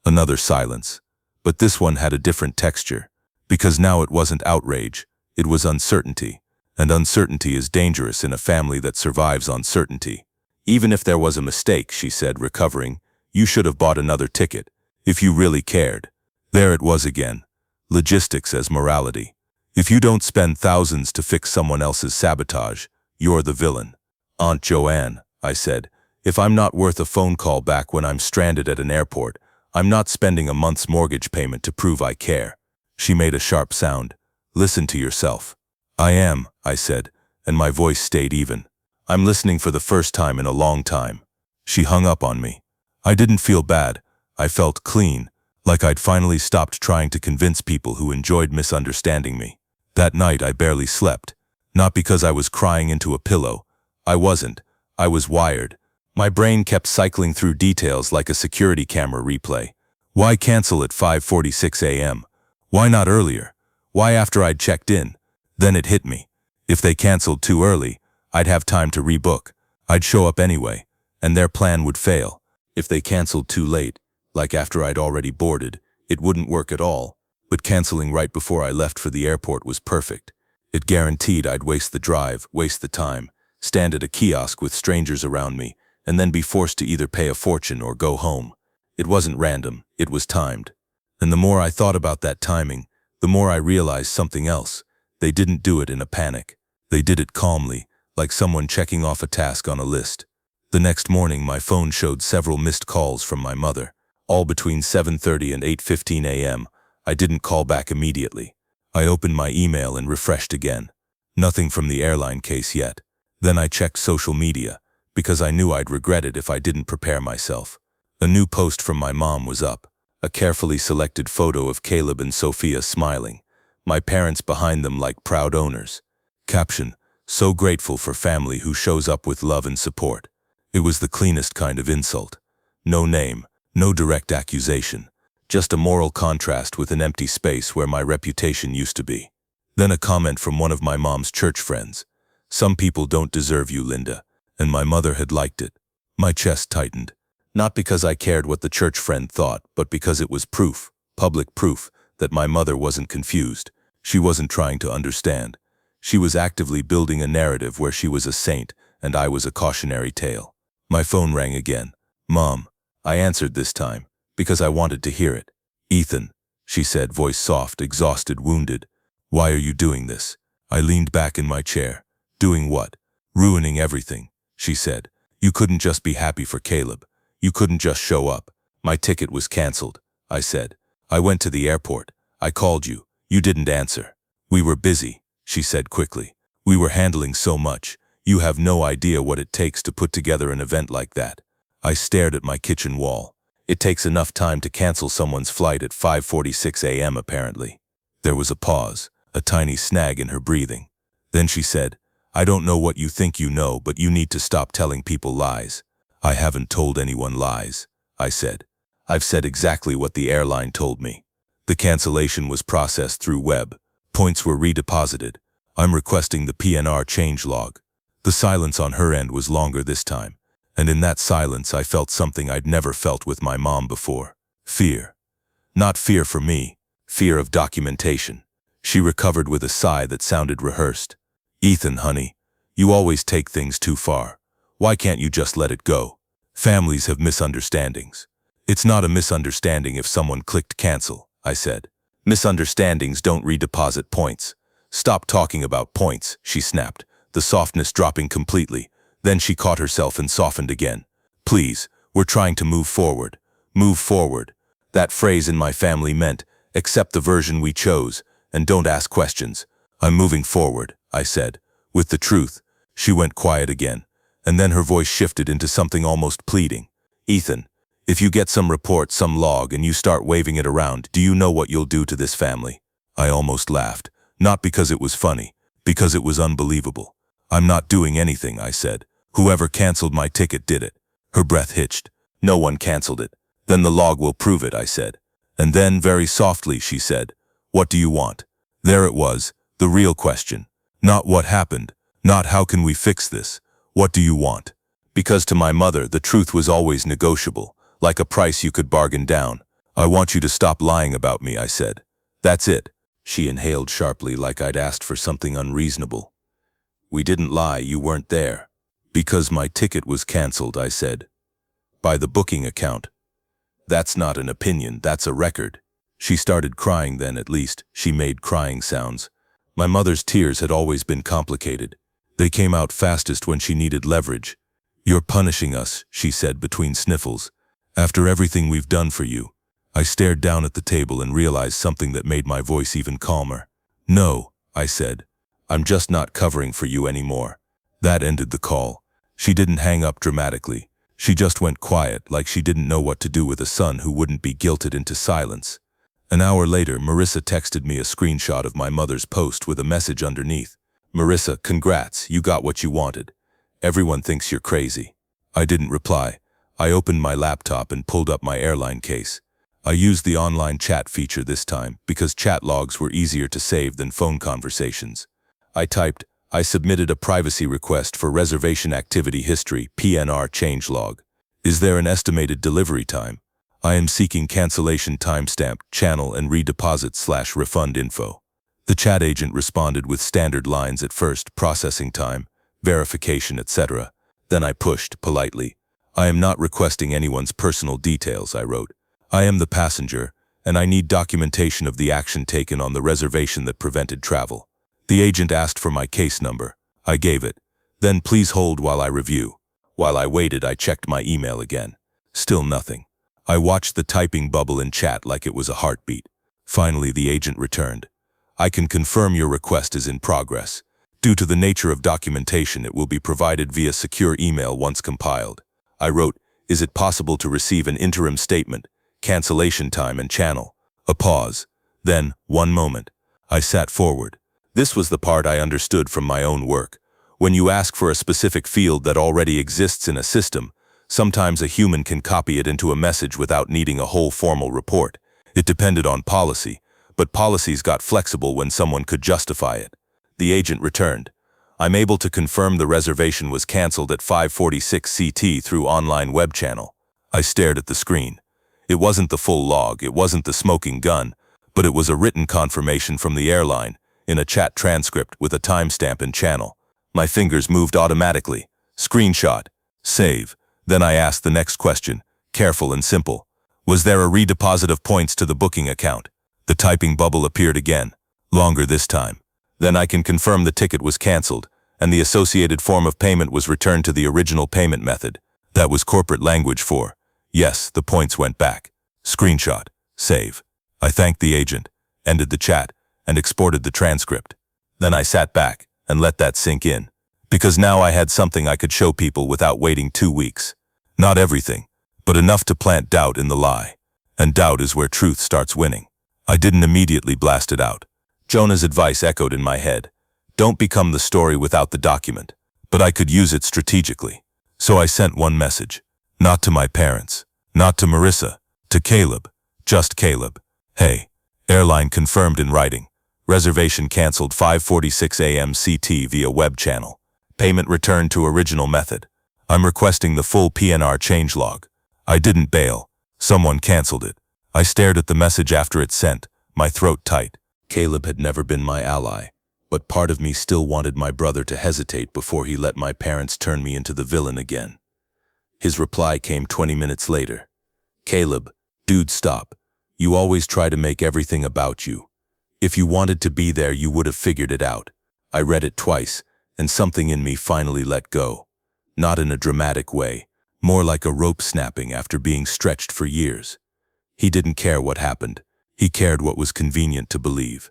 [SPEAKER 1] Another silence. But this one had a different texture. Because now it wasn't outrage, it was uncertainty. And uncertainty is dangerous in a family that survives on certainty. "Even if there was a mistake," she said, recovering, "you should have bought another ticket, if you really cared." There it was again. Logistics as morality. If you don't spend thousands to fix someone else's sabotage, you're the villain. "Aunt Joanne," I said, "if I'm not worth a phone call back when I'm stranded at an airport, I'm not spending a month's mortgage payment to prove I care." She made a sharp sound. "Listen to yourself." "I am," I said, and my voice stayed even. "I'm listening for the first time in a long time." She hung up on me. I didn't feel bad. I felt clean, like I'd finally stopped trying to convince people who enjoyed misunderstanding me. That night I barely slept. Not because I was crying into a pillow. I wasn't. I was wired. My brain kept cycling through details like a security camera replay. Why cancel at 5:46 a.m.? Why not earlier? Why after I'd checked in? Then it hit me. If they canceled too early, I'd have time to rebook. I'd show up anyway, and their plan would fail. If they canceled too late, like after I'd already boarded, it wouldn't work at all. But canceling right before I left for the airport was perfect. It guaranteed I'd waste the drive, waste the time, stand at a kiosk with strangers around me, and then be forced to either pay a fortune or go home. It wasn't random, it was timed. And the more I thought about that timing, the more I realized something else. They didn't do it in a panic. They did it calmly, like someone checking off a task on a list. The next morning, my phone showed several missed calls from my mother, all between 7:30 and 8:15 a.m. I didn't call back immediately. I opened my email and refreshed again. Nothing from the airline case yet. Then I checked social media, because I knew I'd regret it if I didn't prepare myself. A new post from my mom was up, a carefully selected photo of Caleb and Sophia smiling, my parents behind them like proud owners. Caption, "So grateful for family who shows up with love and support." It was the cleanest kind of insult. No name, no direct accusation, just a moral contrast with an empty space where my reputation used to be. Then a comment from one of my mom's church friends. "Some people don't deserve you, Linda," and my mother had liked it. My chest tightened. Not because I cared what the church friend thought, but because it was proof, public proof, that my mother wasn't confused. She wasn't trying to understand. She was actively building a narrative where she was a saint and I was a cautionary tale. My phone rang again. "Mom." I answered this time, because I wanted to hear it. "Ethan," she said, voice soft, exhausted, wounded. "Why are you doing this?" I leaned back in my chair. "Doing what?" "Ruining everything," she said. "You couldn't just be happy for Caleb. You couldn't just show up." "My ticket was canceled," I said. "I went to the airport. I called you. You didn't answer." "We were busy," she said quickly. "We were handling so much. You have no idea what it takes to put together an event like that." I stared at my kitchen wall. It takes enough time to cancel someone's flight at 5:46 a.m. apparently. There was a pause, a tiny snag in her breathing. Then she said, "I don't know what you think you know, but you need to stop telling people lies." "I haven't told anyone lies," I said. "I've said exactly what the airline told me. The cancellation was processed through web. Points were redeposited. I'm requesting the PNR change log." The silence on her end was longer this time, and in that silence I felt something I'd never felt with my mom before. Fear. Not fear for me, fear of documentation. She recovered with a sigh that sounded rehearsed. "Ethan, honey, you always take things too far. Why can't you just let it go? Families have misunderstandings." "It's not a misunderstanding if someone clicked cancel," I said. "Misunderstandings don't redeposit points." "Stop talking about points," she snapped, the softness dropping completely. Then she caught herself and softened again. "Please, we're trying to move forward. Move forward." That phrase in my family meant, accept the version we chose, and don't ask questions. "I'm moving forward," I said. With the truth, she went quiet again, and then her voice shifted into something almost pleading. "Ethan, if you get some report, some log, and you start waving it around, do you know what you'll do to this family?" I almost laughed, not because it was funny, because it was unbelievable. "I'm not doing anything," I said. "Whoever canceled my ticket did it." Her breath hitched. "No one canceled it." "Then the log will prove it," I said. And then, very softly, she said, "What do you want?" There it was, the real question. Not what happened, not how can we fix this. What do you want? Because to my mother, the truth was always negotiable, like a price you could bargain down. "I want you to stop lying about me," I said. "That's it." She inhaled sharply like I'd asked for something unreasonable. "We didn't lie, you weren't there." "Because my ticket was canceled," I said. "By the booking account." "That's not an opinion, that's a record." She started crying then, at least. She made crying sounds. My mother's tears had always been complicated. They came out fastest when she needed leverage. "You're punishing us," she said between sniffles. "After everything we've done for you." I stared down at the table and realized something that made my voice even calmer. "No," I said. "I'm just not covering for you anymore." That ended the call. She didn't hang up dramatically. She just went quiet, like she didn't know what to do with a son who wouldn't be guilted into silence. An hour later, Marissa texted me a screenshot of my mother's post with a message underneath. "Marissa, congrats, you got what you wanted. Everyone thinks you're crazy." I didn't reply. I opened my laptop and pulled up my airline case. I used the online chat feature this time because chat logs were easier to save than phone conversations. I typed, "I submitted a privacy request for Reservation Activity History, PNR changelog. Is there an estimated delivery time? I am seeking cancellation timestamp, channel, and redeposit/refund info." The chat agent responded with standard lines at first, processing time, verification, etc. Then I pushed, politely. "I am not requesting anyone's personal details," I wrote. "I am the passenger, and I need documentation of the action taken on the reservation that prevented travel." The agent asked for my case number. I gave it. "Then please hold while I review." While I waited, I checked my email again. Still nothing. I watched the typing bubble in chat like it was a heartbeat. Finally, the agent returned. "I can confirm your request is in progress. Due to the nature of documentation, it will be provided via secure email once compiled. I wrote, is it possible to receive an interim statement, cancellation time and channel? A pause. Then, one moment. I sat forward. This was the part I understood from my own work. When you ask for a specific field that already exists in a system, sometimes a human can copy it into a message without needing a whole formal report. It depended on policy, but policies got flexible when someone could justify it. The agent returned. I'm able to confirm the reservation was canceled at 5:46 CT through online web channel. I stared at the screen. It wasn't the full log, it wasn't the smoking gun, but it was a written confirmation from the airline, in a chat transcript with a timestamp and channel. My fingers moved automatically. Screenshot. Save. Then I asked the next question, careful and simple. Was there a redeposit of points to the booking account? The typing bubble appeared again, longer this time. Then I can confirm the ticket was canceled, and the associated form of payment was returned to the original payment method. That was corporate language for, yes, the points went back. Screenshot. Save. I thanked the agent, ended the chat, and exported the transcript. Then I sat back and let that sink in, because now I had something I could show people without waiting 2 weeks. Not everything, but enough to plant doubt in the lie. And doubt is where truth starts winning. I didn't immediately blast it out. Jonah's advice echoed in my head. Don't become the story without the document. But I could use it strategically. So I sent one message. Not to my parents. Not to Marissa. To Caleb. Just Caleb. Hey. Airline confirmed in writing. Reservation canceled 5:46 a.m. CT via web channel. Payment returned to original method. I'm requesting the full PNR changelog. I didn't bail. Someone canceled it. I stared at the message after it sent, my throat tight. Caleb had never been my ally, but part of me still wanted my brother to hesitate before he let my parents turn me into the villain again. His reply came 20 minutes later. Caleb, dude, stop. You always try to make everything about you. If you wanted to be there, you would have figured it out. I read it twice, and something in me finally let go. Not in a dramatic way, more like a rope snapping after being stretched for years. He didn't care what happened. He cared what was convenient to believe.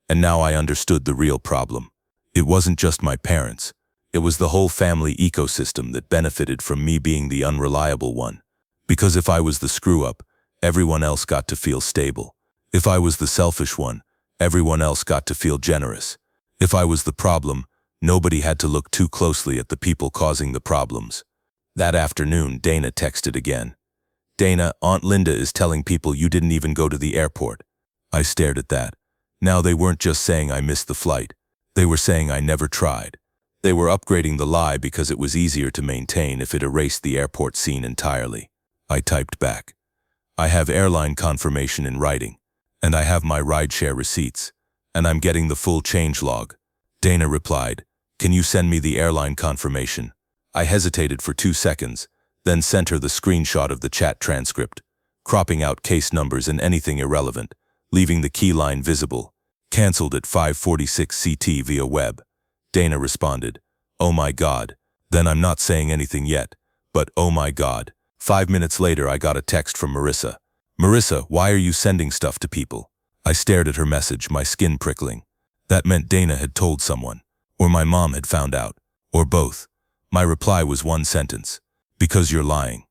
[SPEAKER 1] And now I understood the real problem. It wasn't just my parents. It was the whole family ecosystem that benefited from me being the unreliable one. Because if I was the screw-up, everyone else got to feel stable. If I was the selfish one, everyone else got to feel generous. If I was the problem, nobody had to look too closely at the people causing the problems. That afternoon, Dana texted again. Dana, Aunt Linda is telling people you didn't even go to the airport. I stared at that. Now they weren't just saying I missed the flight. They were saying I never tried. They were upgrading the lie because it was easier to maintain if it erased the airport scene entirely. I typed back. I have airline confirmation in writing, and I have my rideshare receipts, and I'm getting the full changelog. Dana replied, can you send me the airline confirmation? I hesitated for 2 seconds, then sent her the screenshot of the chat transcript, cropping out case numbers and anything irrelevant, leaving the key line visible. Cancelled at 5:46 CT via web. Dana responded, oh my God. Then I'm not saying anything yet, but oh my God. 5 minutes later I got a text from Marissa. Marissa, why are you sending stuff to people? I stared at her message, my skin prickling. That meant Dana had told someone, or my mom had found out, or both. My reply was one sentence. Because you're lying.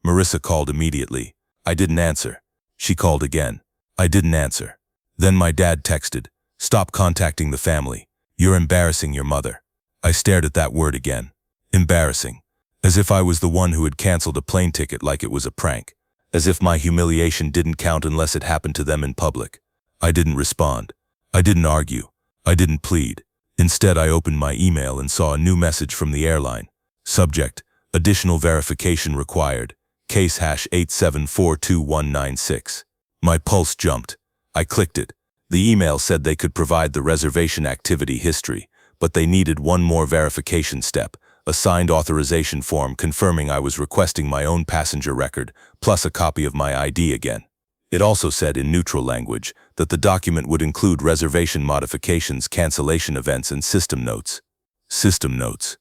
[SPEAKER 1] Marissa called immediately. I didn't answer. She called again. I didn't answer. Then my dad texted, stop contacting the family. You're embarrassing your mother. I stared at that word again. Embarrassing. As if I was the one who had canceled a plane ticket like it was a prank. As if my humiliation didn't count unless it happened to them in public. I didn't respond. I didn't argue. I didn't plead. Instead, I opened my email and saw a new message from the airline. Subject, additional verification required. Case hash 87422196. My pulse jumped. I clicked it. The email said they could provide the reservation activity history, but they needed one more verification step, a signed authorization form confirming I was requesting my own passenger record, plus a copy of my ID again. It also said in neutral language that the document would include reservation modifications, cancellation events, and system notes. System notes.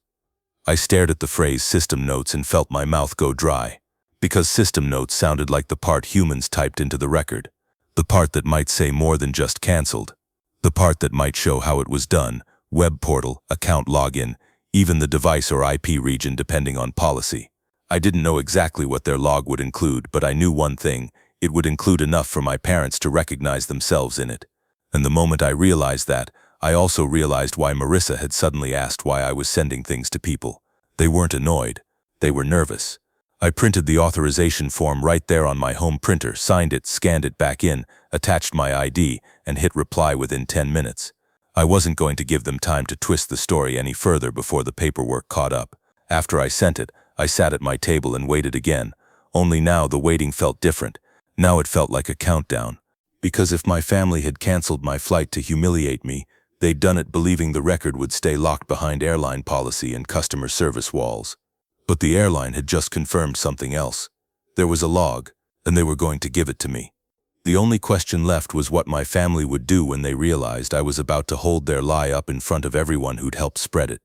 [SPEAKER 1] I stared at the phrase system notes and felt my mouth go dry, because system notes sounded like the part humans typed into the record, the part that might say more than just canceled, the part that might show how it was done, web portal, account login, even the device or IP region depending on policy. I didn't know exactly what their log would include, but I knew one thing: it would include enough for my parents to recognize themselves in it. And the moment I realized that, I also realized why Marissa had suddenly asked why I was sending things to people. They weren't annoyed. They were nervous. I printed the authorization form right there on my home printer, signed it, scanned it back in, attached my ID, and hit reply within 10 minutes. I wasn't going to give them time to twist the story any further before the paperwork caught up. After I sent it, I sat at my table and waited again. Only now the waiting felt different. Now it felt like a countdown. Because if my family had canceled my flight to humiliate me, they'd done it believing the record would stay locked behind airline policy and customer service walls. But the airline had just confirmed something else. There was a log, and they were going to give it to me. The only question left was what my family would do when they realized I was about to hold their lie up in front of everyone who'd helped spread it.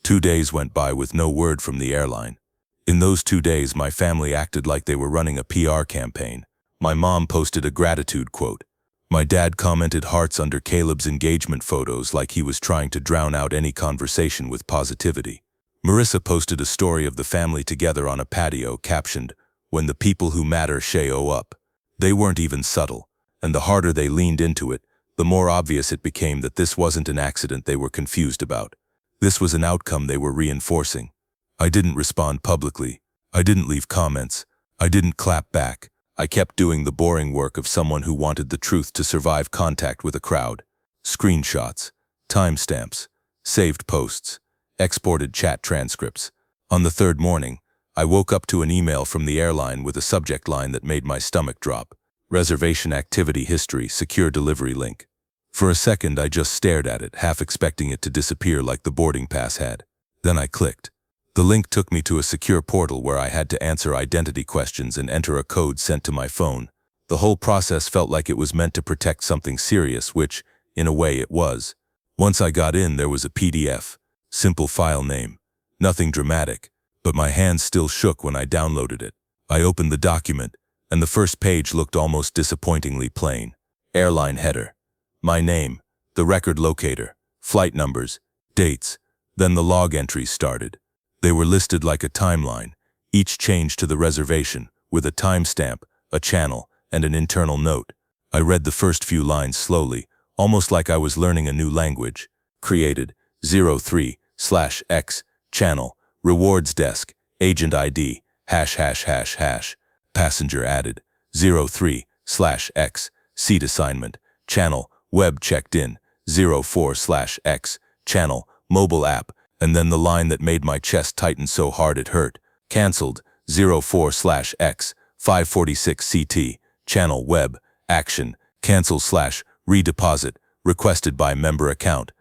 [SPEAKER 1] 2 days went by with no word from the airline. In those 2 days, my family acted like they were running a PR campaign. My mom posted a gratitude quote. My dad commented hearts under Caleb's engagement photos like he was trying to drown out any conversation with positivity. Marissa posted a story of the family together on a patio captioned, "When the people who matter show up." They weren't even subtle, and the harder they leaned into it, the more obvious it became that this wasn't an accident they were confused about. This was an outcome they were reinforcing. I didn't respond publicly. I didn't leave comments. I didn't clap back. I kept doing the boring work of someone who wanted the truth to survive contact with a crowd. Screenshots, timestamps, saved posts, exported chat transcripts. On the third morning, I woke up to an email from the airline with a subject line that made my stomach drop. Reservation Activity History, secure delivery link. For a second, I just stared at it, half expecting it to disappear like the boarding pass had. Then I clicked. The link took me to a secure portal where I had to answer identity questions and enter a code sent to my phone. The whole process felt like it was meant to protect something serious, which, in a way, it was. Once I got in, there was a PDF. Simple file name. Nothing dramatic, but my hands still shook when I downloaded it. I opened the document, and the first page looked almost disappointingly plain. Airline header. My name, the record locator, flight numbers, dates. Then the log entries started. They were listed like a timeline, each changed to the reservation, with a timestamp, a channel, and an internal note. I read the first few lines slowly, almost like I was learning a new language. Created, 03/X, channel, rewards desk, agent ID, ###. Passenger added, 03/X, seat assignment, channel, web checked in, 04/X, channel, mobile app, and then the line that made my chest tighten so hard it hurt. Cancelled, 04/X, 546 CT, channel web, action, cancel/redeposit, requested by member account,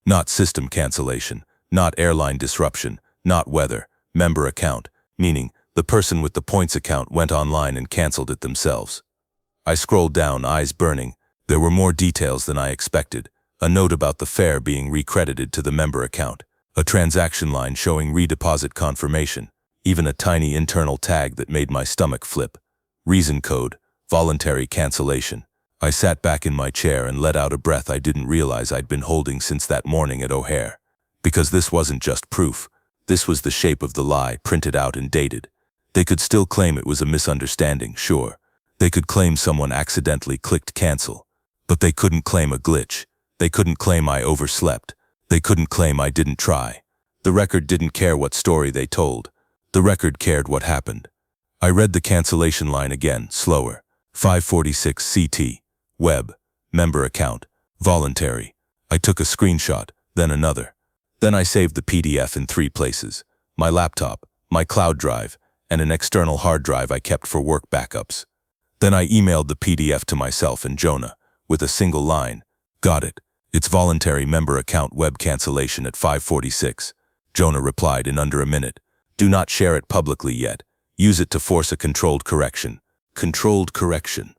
[SPEAKER 1] not system cancellation, not airline disruption, not weather, member account, meaning the person with the points account went online and canceled it themselves. I scrolled down, eyes burning. There were more details than I expected. A note about the fare being recredited to the member account, a transaction line showing redeposit confirmation, even a tiny internal tag that made my stomach flip. Reason code, voluntary cancellation. I sat back in my chair and let out a breath I didn't realize I'd been holding since that morning at O'Hare. Because this wasn't just proof. This was the shape of the lie, printed out and dated. They could still claim it was a misunderstanding, sure. They could claim someone accidentally clicked cancel. But they couldn't claim a glitch. They couldn't claim I overslept. They couldn't claim I didn't try. The record didn't care what story they told. The record cared what happened. I read the cancellation line again, slower. 546 CT, web, member account, voluntary. I took a screenshot, then another. Then I saved the PDF in 3 places. My laptop, my cloud drive, and an external hard drive I kept for work backups. Then I emailed the PDF to myself and Jonah, with a single line. Got it. It's voluntary member account web cancellation at 546. Jonah replied in under a minute. Do not share it publicly yet. Use it to force a controlled correction. Controlled correction.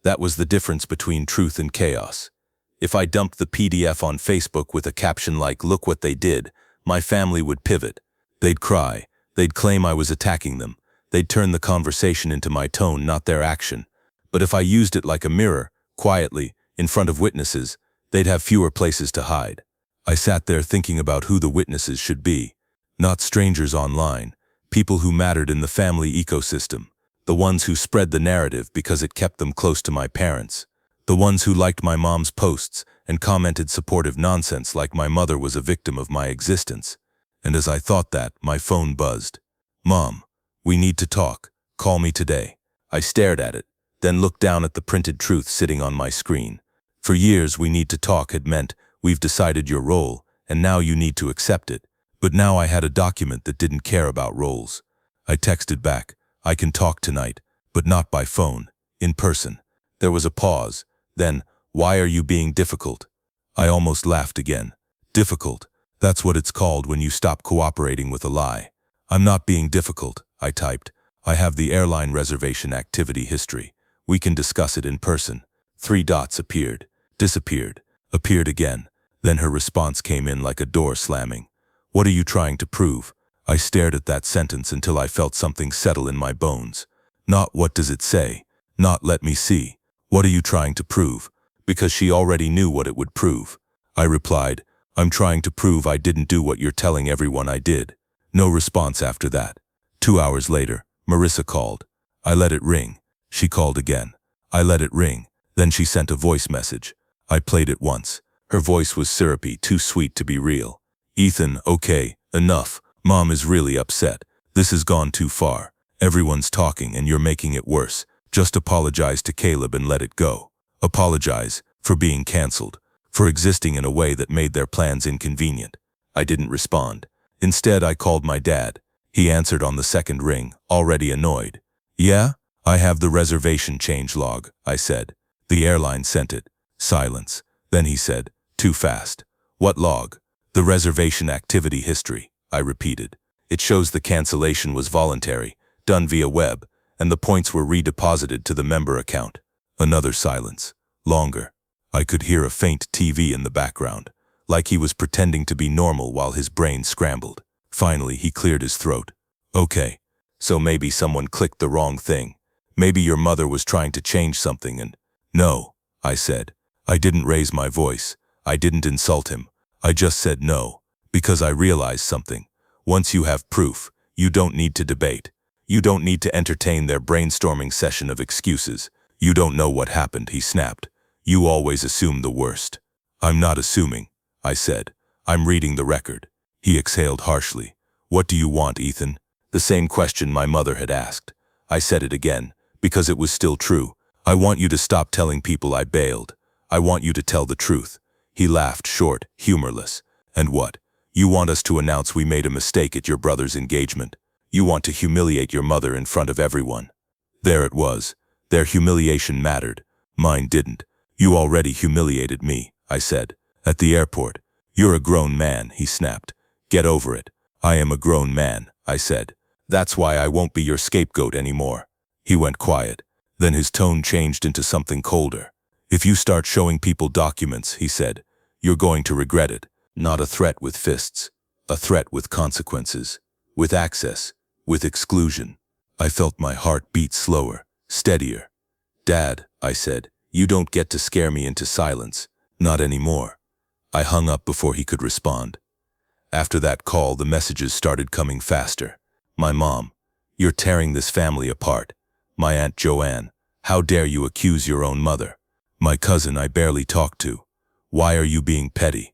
[SPEAKER 1] That was the difference between truth and chaos. If I dumped the PDF on Facebook with a caption like, "Look what they did," my family would pivot. They'd cry. They'd claim I was attacking them. They'd turn the conversation into my tone, not their action. But if I used it like a mirror, quietly, in front of witnesses, they'd have fewer places to hide. I sat there thinking about who the witnesses should be. Not strangers online, people who mattered in the family ecosystem, the ones who spread the narrative because it kept them close to my parents, the ones who liked my mom's posts and commented supportive nonsense like my mother was a victim of my existence. And as I thought that, my phone buzzed. "Mom, we need to talk. Call me today." I stared at it, then looked down at the printed truth sitting on my screen. For years, "we need to talk" had meant, "we've decided your role, and now you need to accept it." But now I had a document that didn't care about roles. I texted back, "I can talk tonight, but not by phone, in person." There was a pause. Then, "Why are you being difficult?" I almost laughed again. Difficult. That's what it's called when you stop cooperating with a lie. "I'm not being difficult," I typed. "I have the airline reservation activity history. We can discuss it in person." 3 dots appeared, disappeared, appeared again. Then her response came in like a door slamming. "What are you trying to prove?" I stared at that sentence until I felt something settle in my bones. Not "what does it say?" Not "let me see." "What are you trying to prove?" Because she already knew what it would prove. I replied, "I'm trying to prove I didn't do what you're telling everyone I did." No response after that. 2 hours later, Marissa called. I let it ring. She called again. I let it ring. Then she sent a voice message. I played it once. Her voice was syrupy, too sweet to be real. "Ethan, okay, enough. Mom is really upset. This has gone too far. Everyone's talking and you're making it worse. Just apologize to Caleb and let it go. Apologize for being canceled, for existing in a way that made their plans inconvenient." I didn't respond. Instead, I called my dad. He answered on the second ring, already annoyed. "Yeah? I have the reservation change log," I said. "The airline sent it." Silence. Then he said, "Too fast." "What log?" "The reservation activity history," I repeated. "It shows the cancellation was voluntary, done via web, and the points were redeposited to the member account." Another silence. Longer. I could hear a faint TV in the background, like he was pretending to be normal while his brain scrambled. Finally, he cleared his throat. "Okay, so maybe someone clicked the wrong thing. Maybe your mother was trying to change something and—" "No," I said. I didn't raise my voice. I didn't insult him. I just said no, because I realized something. Once you have proof, you don't need to debate. You don't need to entertain their brainstorming session of excuses. "You don't know what happened," he snapped. "You always assume the worst." "I'm not assuming," I said. "I'm reading the record." He exhaled harshly. "What do you want, Ethan?" The same question my mother had asked. I said it again, because it was still true. "I want you to stop telling people I bailed. I want you to tell the truth." He laughed, short, humorless. "And what? You want us to announce we made a mistake at your brother's engagement? You want to humiliate your mother in front of everyone?" There it was. Their humiliation mattered. Mine didn't. "You already humiliated me," I said. "At the airport." "You're a grown man," he snapped. "Get over it." "I am a grown man," I said. "That's why I won't be your scapegoat anymore." He went quiet. Then his tone changed into something colder. "If you start showing people documents," he said, "you're going to regret it. Not a threat with fists. A threat with consequences. With access. With exclusion." I felt my heart beat slower, steadier. "Dad," I said, "you don't get to scare me into silence. Not anymore." I hung up before he could respond. After that call, the messages started coming faster. My mom, "You're tearing this family apart." My Aunt Joanne, "How dare you accuse your own mother?" My cousin I barely talked to, "Why are you being petty?"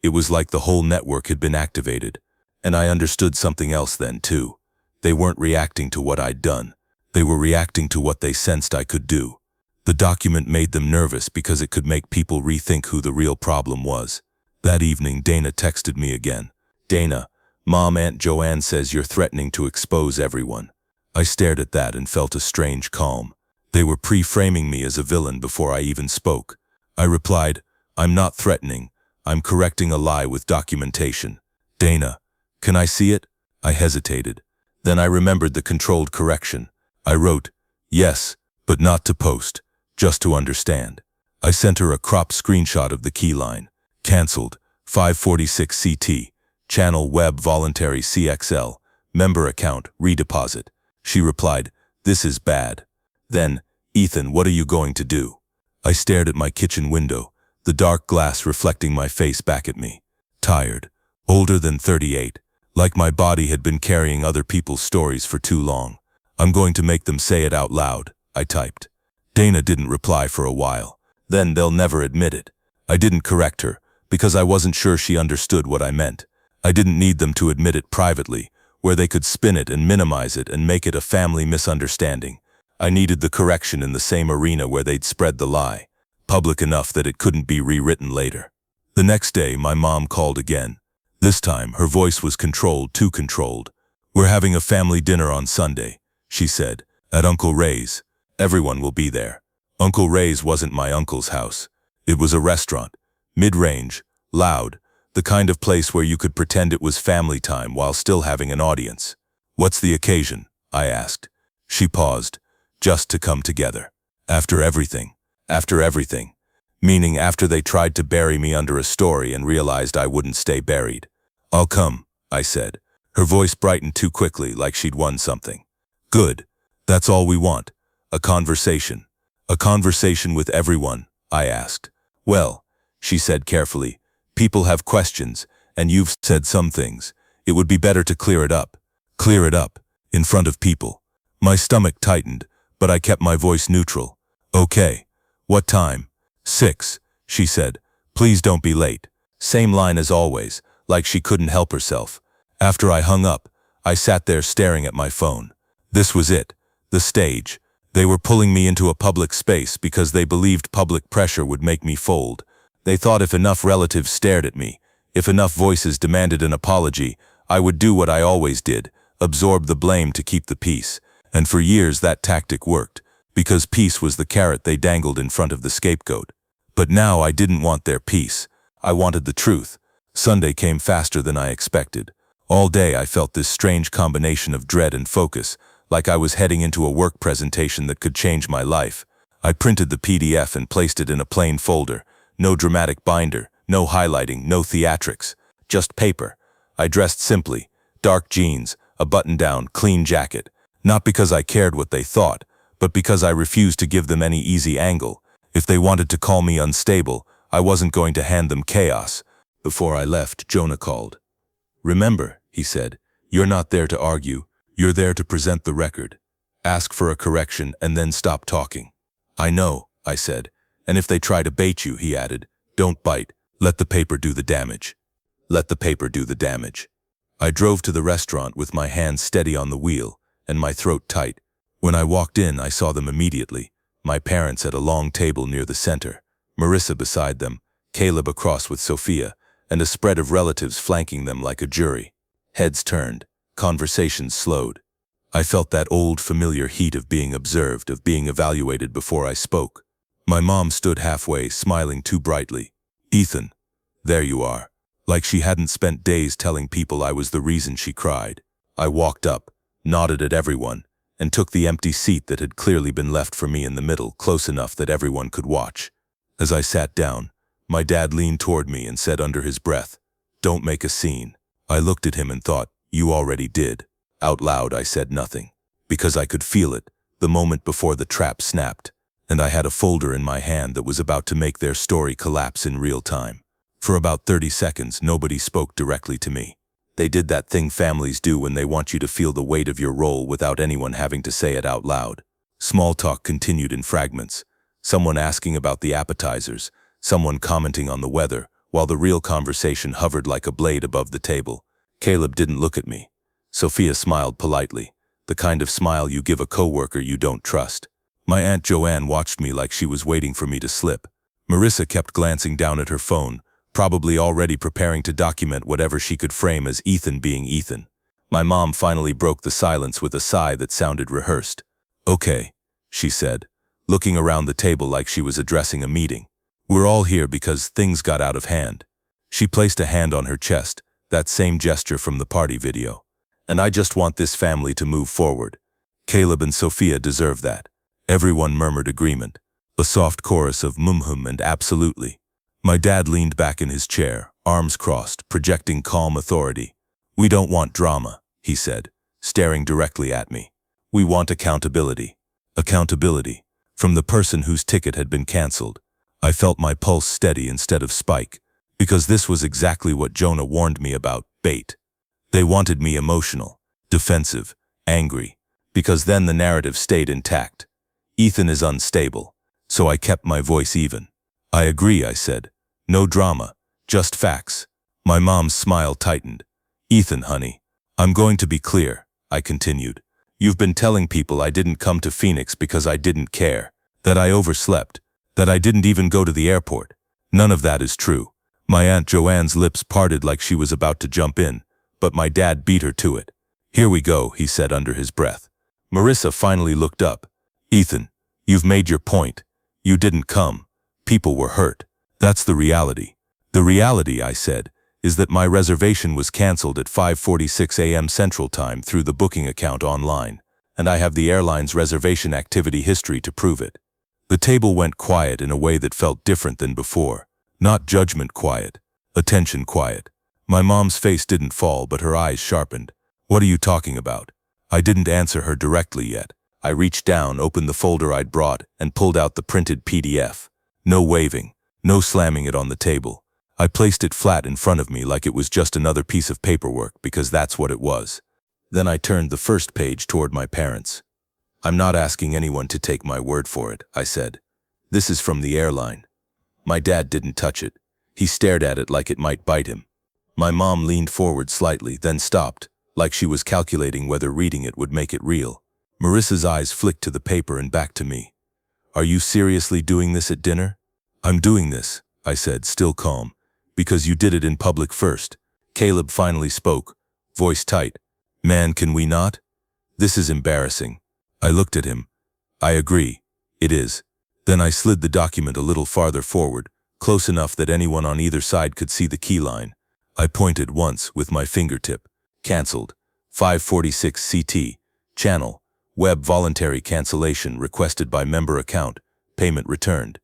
[SPEAKER 1] It was like the whole network had been activated. And I understood something else then, too. They weren't reacting to what I'd done. They were reacting to what they sensed I could do. The document made them nervous because it could make people rethink who the real problem was. That evening, Dana texted me again. "Dana, Mom, Aunt Joanne says you're threatening to expose everyone." I stared at that and felt a strange calm. They were pre-framing me as a villain before I even spoke. I replied, "I'm not threatening. I'm correcting a lie with documentation." "Dana, can I see it?" I hesitated. Then I remembered the controlled correction. I wrote, "Yes, but not to post, just to understand." I sent her a cropped screenshot of the keyline. "Cancelled, 546 CT, channel web voluntary CXL, member account, redeposit." She replied, "This is bad." Then, "Ethan, what are you going to do?" I stared at my kitchen window, the dark glass reflecting my face back at me. tired, older than 38, like my body had been carrying other people's stories for too long. I'm going to make them say it out loud, I typed. Dana didn't reply for a while. Then they'll never admit it. I didn't correct her, because I wasn't sure she understood what I meant. I didn't need them to admit it privately, where they could spin it and minimize it and make it a family misunderstanding. I needed the correction in the same arena where they'd spread the lie, public enough that it couldn't be rewritten later. The next day, my mom called again. This time, her voice was controlled, too controlled. "We're having a family dinner on Sunday," she said, "at Uncle Ray's. Everyone will be there." Uncle Ray's wasn't my uncle's house. It was a restaurant, mid-range, loud, the kind of place where you could pretend it was family time while still having an audience. "What's the occasion?" I asked. She paused. "Just to come together. After everything. After everything." Meaning after they tried to bury me under a story and realized I wouldn't stay buried. "I'll come," I said. Her voice brightened too quickly, like she'd won something. "Good. That's all we want. A conversation." "A conversation with everyone?" I asked. "Well," she said carefully, "people have questions, and you've said some things. It would be better to clear it up." Clear it up? In front of people? My stomach tightened, but I kept my voice neutral. "Okay. What time?" 6, she said. "Please don't be late." Same line as always, like she couldn't help herself. After I hung up, I sat there staring at my phone. This was it. The stage. They were pulling me into a public space because they believed public pressure would make me fold. They thought if enough relatives stared at me, if enough voices demanded an apology, I would do what I always did, absorb the blame to keep the peace. And for years that tactic worked, because peace was the carrot they dangled in front of the scapegoat. But now I didn't want their peace. I wanted the truth. Sunday came faster than I expected. All day I felt this strange combination of dread and focus, like I was heading into a work presentation that could change my life. I printed the PDF and placed it in a plain folder. No dramatic binder, no highlighting, no theatrics. Just paper. I dressed simply. Dark jeans, a button-down, clean jacket. Not because I cared what they thought, but because I refused to give them any easy angle. If they wanted to call me unstable, I wasn't going to hand them chaos. Before I left, Jonah called. "Remember," he said, "you're not there to argue. You're there to present the record. Ask for a correction and then stop talking." "I know," I said. "And if they try to bait you," he added, "don't bite. Let the paper do the damage." Let the paper do the damage. I drove to the restaurant with my hands steady on the wheel and my throat tight. When I walked in, I saw them immediately. My parents at a long table near the center, Marissa beside them, Caleb across with Sophia, and a spread of relatives flanking them like a jury. Heads turned. Conversations slowed. I felt that old familiar heat of being observed, of being evaluated before I spoke. My mom stood halfway, smiling too brightly. "Ethan, there you are." Like she hadn't spent days telling people I was the reason she cried. I walked up, nodded at everyone, and took the empty seat that had clearly been left for me in the middle, close enough that everyone could watch. As I sat down, my dad leaned toward me and said under his breath, "Don't make a scene." I looked at him and thought, "You already did." Out loud, I said nothing, because I could feel it, the moment before the trap snapped, and I had a folder in my hand that was about to make their story collapse in real time. For about 30 seconds, nobody spoke directly to me. They did that thing families do when they want you to feel the weight of your role without anyone having to say it out loud. Small talk continued in fragments. Someone asking about the appetizers, someone commenting on the weather, while the real conversation hovered like a blade above the table. Caleb didn't look at me. Sophia smiled politely, the kind of smile you give a coworker you don't trust. My Aunt Joanne watched me like she was waiting for me to slip. Marissa kept glancing down at her phone, probably already preparing to document whatever she could frame as Ethan being Ethan. My mom finally broke the silence with a sigh that sounded rehearsed. "Okay," she said, looking around the table like she was addressing a meeting. "We're all here because things got out of hand." She placed a hand on her chest, that same gesture from the party video. "And I just want this family to move forward. Caleb and Sophia deserve that." Everyone murmured agreement, a soft chorus of mum-hum and absolutely. My dad leaned back in his chair, arms crossed, projecting calm authority. "We don't want drama," he said, staring directly at me. "We want accountability." Accountability. From the person whose ticket had been canceled. I felt my pulse steady instead of spike. Because this was exactly what Jonah warned me about, bait. They wanted me emotional, defensive, angry, because then the narrative stayed intact. Ethan is unstable, so I kept my voice even. I agree, I said. No drama, just facts. My mom's smile tightened. Ethan, honey, I'm going to be clear, I continued. You've been telling people I didn't come to Phoenix because I didn't care, that I overslept, that I didn't even go to the airport. None of that is true. My Aunt Joanne's lips parted like she was about to jump in, but my dad beat her to it. Here we go, he said under his breath. Marissa finally looked up. Ethan, you've made your point. You didn't come. People were hurt. That's the reality. The reality, I said, is that my reservation was canceled at 5:46 a.m. Central Time through the booking account online, and I have the airline's reservation activity history to prove it. The table went quiet in a way that felt different than before. Not judgment quiet, attention quiet. My mom's face didn't fall, but her eyes sharpened. What are you talking about? I didn't answer her directly yet. I reached down, opened the folder I'd brought, and pulled out the printed PDF. No waving, no slamming it on the table. I placed it flat in front of me like it was just another piece of paperwork, because that's what it was. Then I turned the first page toward my parents. I'm not asking anyone to take my word for it, I said. This is from the airline. My dad didn't touch it. He stared at it like it might bite him. My mom leaned forward slightly, then stopped, like she was calculating whether reading it would make it real. Marissa's eyes flicked to the paper and back to me. Are you seriously doing this at dinner? I'm doing this, I said, still calm, because you did it in public first. Caleb finally spoke, voice tight. Man, can we not? This is embarrassing. I looked at him. I agree. It is. Then I slid the document a little farther forward, close enough that anyone on either side could see the key line. I pointed once with my fingertip. Cancelled. 546 CT. Channel. Web voluntary cancellation requested by member account. Payment returned.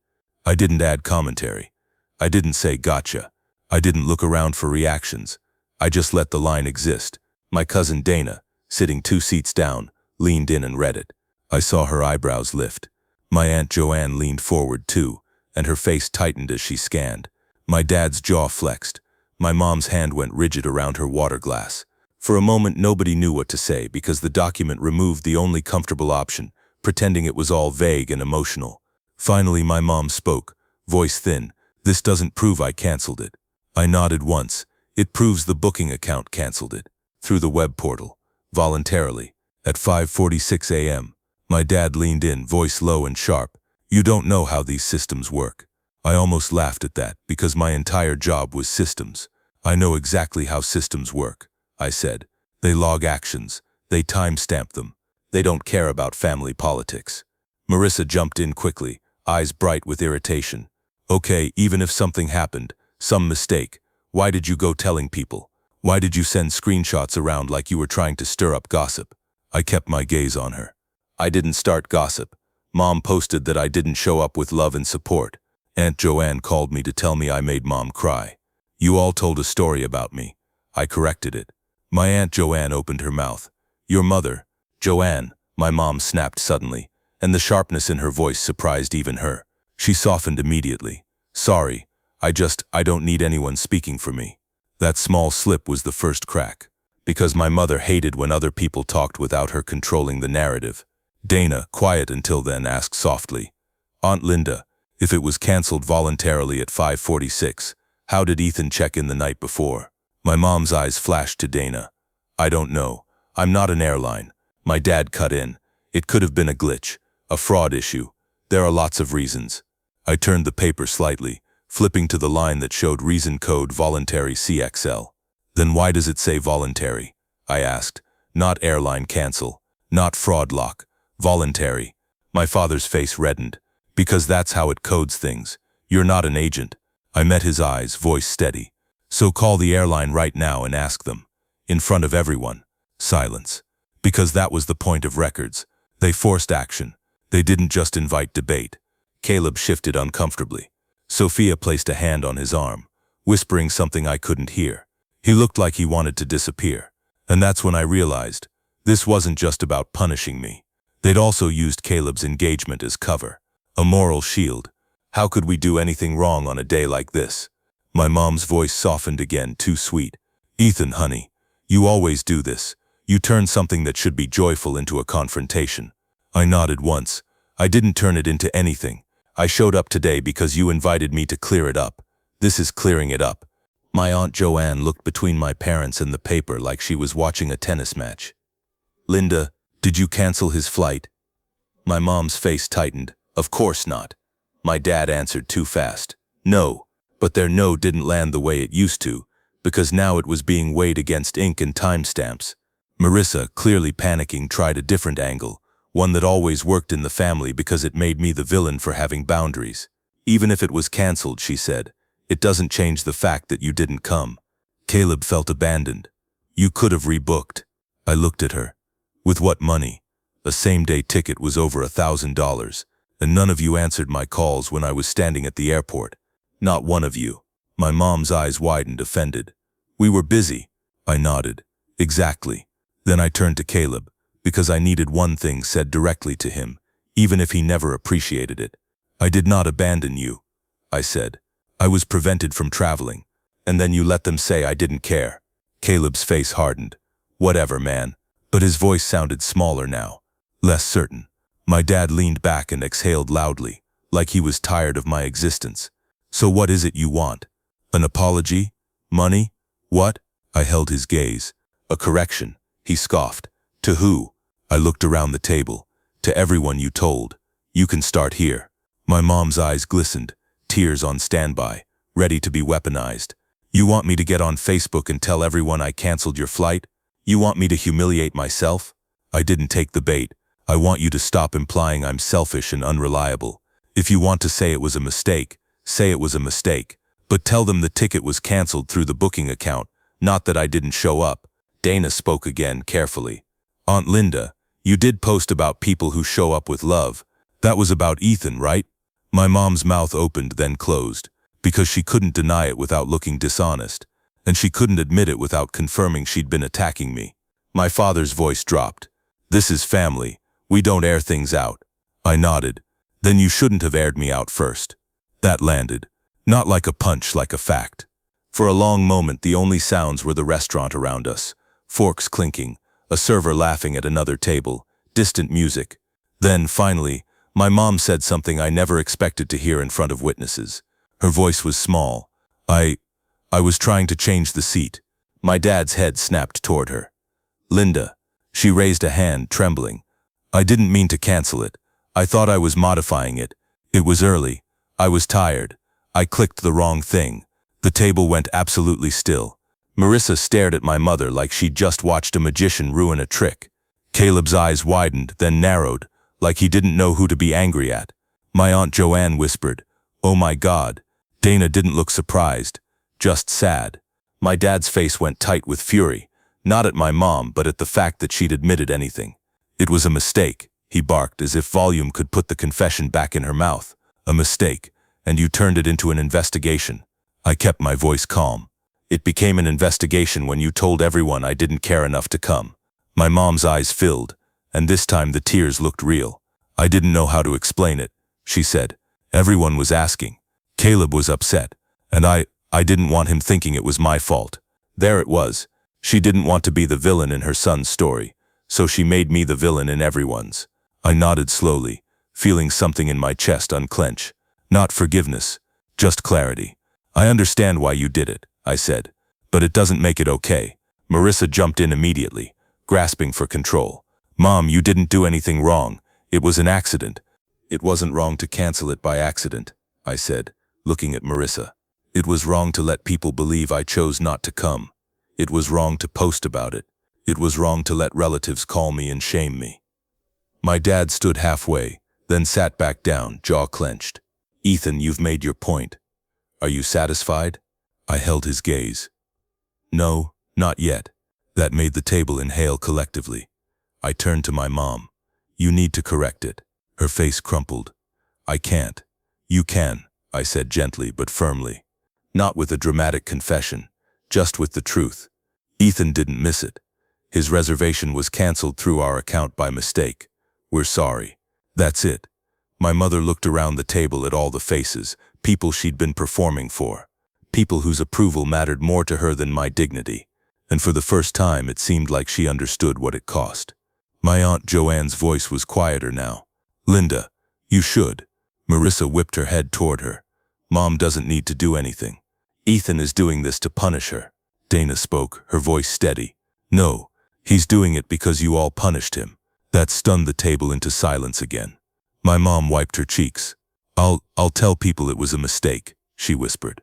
[SPEAKER 1] I didn't add commentary. I didn't say gotcha. I didn't look around for reactions. I just let the line exist. My cousin Dana, sitting 2 seats down, leaned in and read it. I saw her eyebrows lift. My Aunt Joanne leaned forward too, and her face tightened as she scanned. My dad's jaw flexed. My mom's hand went rigid around her water glass. For a moment nobody knew what to say because the document removed the only comfortable option, pretending it was all vague and emotional. Finally my mom spoke, voice thin. This doesn't prove I canceled it. I nodded once. It proves the booking account canceled it. Through the web portal. Voluntarily. At 5:46 a.m. My dad leaned in, voice low and sharp. You don't know how these systems work. I almost laughed at that because my entire job was systems. I know exactly how systems work, I said. They log actions. They timestamp them. They don't care about family politics. Marissa jumped in quickly, eyes bright with irritation. Okay, even if something happened, some mistake, why did you go telling people? Why did you send screenshots around like you were trying to stir up gossip? I kept my gaze on her. I didn't start gossip. Mom posted that I didn't show up with love and support. Aunt Joanne called me to tell me I made Mom cry. You all told a story about me. I corrected it. My Aunt Joanne opened her mouth. Your mother, Joanne, my mom snapped suddenly, and the sharpness in her voice surprised even her. She softened immediately. Sorry, I don't need anyone speaking for me. That small slip was the first crack. Because my mother hated when other people talked without her controlling the narrative. Dana, quiet until then, asked softly, Aunt Linda, if it was canceled voluntarily at 5:46, how did Ethan check in the night before? My mom's eyes flashed to Dana. I don't know. I'm not an airline. My dad cut in. It could have been a glitch, a fraud issue. There are lots of reasons. I turned the paper slightly, flipping to the line that showed reason code voluntary CXL. Then why does it say voluntary? I asked. Not airline cancel, not fraud lock. Voluntary. My father's face reddened. Because that's how it codes things. You're not an agent. I met his eyes, voice steady. So call the airline right now and ask them. In front of everyone. Silence. Because that was the point of records. They forced action. They didn't just invite debate. Caleb shifted uncomfortably. Sophia placed a hand on his arm, whispering something I couldn't hear. He looked like he wanted to disappear. And that's when I realized, this wasn't just about punishing me. They'd also used Caleb's engagement as cover. A moral shield. How could we do anything wrong on a day like this? My mom's voice softened again, too sweet. Ethan, honey, you always do this. You turn something that should be joyful into a confrontation. I nodded once. I didn't turn it into anything. I showed up today because you invited me to clear it up. This is clearing it up. My Aunt Joanne looked between my parents and the paper like she was watching a tennis match. Linda, did you cancel his flight? My mom's face tightened. Of course not. My dad answered too fast. No, but their no didn't land the way it used to, because now it was being weighed against ink and timestamps. Marissa, clearly panicking, tried a different angle, one that always worked in the family because it made me the villain for having boundaries. Even if it was canceled, she said, it doesn't change the fact that you didn't come. Caleb felt abandoned. You could have rebooked. I looked at her. With what money? A same-day ticket was over $1,000, and none of you answered my calls when I was standing at the airport. Not one of you. My mom's eyes widened, offended. We were busy. I nodded. Exactly. Then I turned to Caleb, because I needed one thing said directly to him, even if he never appreciated it. I did not abandon you, I said. I was prevented from traveling, and then you let them say I didn't care. Caleb's face hardened. Whatever, man. But his voice sounded smaller now, less certain. My dad leaned back and exhaled loudly, like he was tired of my existence. So what is it you want? An apology? Money? What? I held his gaze. A correction, he scoffed. To who? I looked around the table. To everyone you told. You can start here. My mom's eyes glistened, tears on standby, ready to be weaponized. You want me to get on Facebook and tell everyone I canceled your flight? You want me to humiliate myself? I didn't take the bait. I want you to stop implying I'm selfish and unreliable. If you want to say it was a mistake, say it was a mistake. But tell them the ticket was canceled through the booking account, not that I didn't show up. Dana spoke again, carefully. Aunt Linda, you did post about people who show up with love. That was about Ethan, right? My mom's mouth opened, then closed, because she couldn't deny it without looking dishonest, and she couldn't admit it without confirming she'd been attacking me. My father's voice dropped. This is family. We don't air things out. I nodded. Then you shouldn't have aired me out first. That landed. Not like a punch, like a fact. For a long moment, the only sounds were the restaurant around us. Forks clinking, a server laughing at another table, distant music. Then, finally, my mom said something I never expected to hear in front of witnesses. Her voice was small. I was trying to change the seat. My dad's head snapped toward her. Linda. She raised a hand, trembling. I didn't mean to cancel it. I thought I was modifying it. It was early. I was tired. I clicked the wrong thing. The table went absolutely still. Marissa stared at my mother like she'd just watched a magician ruin a trick. Caleb's eyes widened, then narrowed, like he didn't know who to be angry at. My Aunt Joanne whispered, "Oh my God." Dana didn't look surprised, just sad. My dad's face went tight with fury, not at my mom, but at the fact that she'd admitted anything. It was a mistake, he barked, as if volume could put the confession back in her mouth. A mistake, and you turned it into an investigation. I kept my voice calm. It became an investigation when you told everyone I didn't care enough to come. My mom's eyes filled, and this time the tears looked real. I didn't know how to explain it, she said. Everyone was asking. Caleb was upset, and I didn't want him thinking it was my fault. There it was. She didn't want to be the villain in her son's story, so she made me the villain in everyone's. I nodded slowly, feeling something in my chest unclench. Not forgiveness, just clarity. I understand why you did it, I said, but it doesn't make it okay. Marissa jumped in immediately, grasping for control. Mom, you didn't do anything wrong. It was an accident. It wasn't wrong to cancel it by accident, I said, looking at Marissa. It was wrong to let people believe I chose not to come. It was wrong to post about it. It was wrong to let relatives call me and shame me. My dad stood halfway, then sat back down, jaw clenched. Ethan, you've made your point. Are you satisfied? I held his gaze. No, not yet. That made the table inhale collectively. I turned to my mom. You need to correct it. Her face crumpled. I can't. You can, I said gently but firmly. Not with a dramatic confession, just with the truth. Ethan didn't miss it. His reservation was canceled through our account by mistake. We're sorry. That's it. My mother looked around the table at all the faces, people she'd been performing for. people whose approval mattered more to her than my dignity. And for the first time, it seemed like she understood what it cost. My Aunt Joanne's voice was quieter now. "Linda, you should." Marissa whipped her head toward her. "Mom doesn't need to do anything. Ethan is doing this to punish her." Dana spoke, her voice steady. "No, he's doing it because you all punished him." That stunned the table into silence again. My mom wiped her cheeks. I'll tell people it was a mistake," she whispered.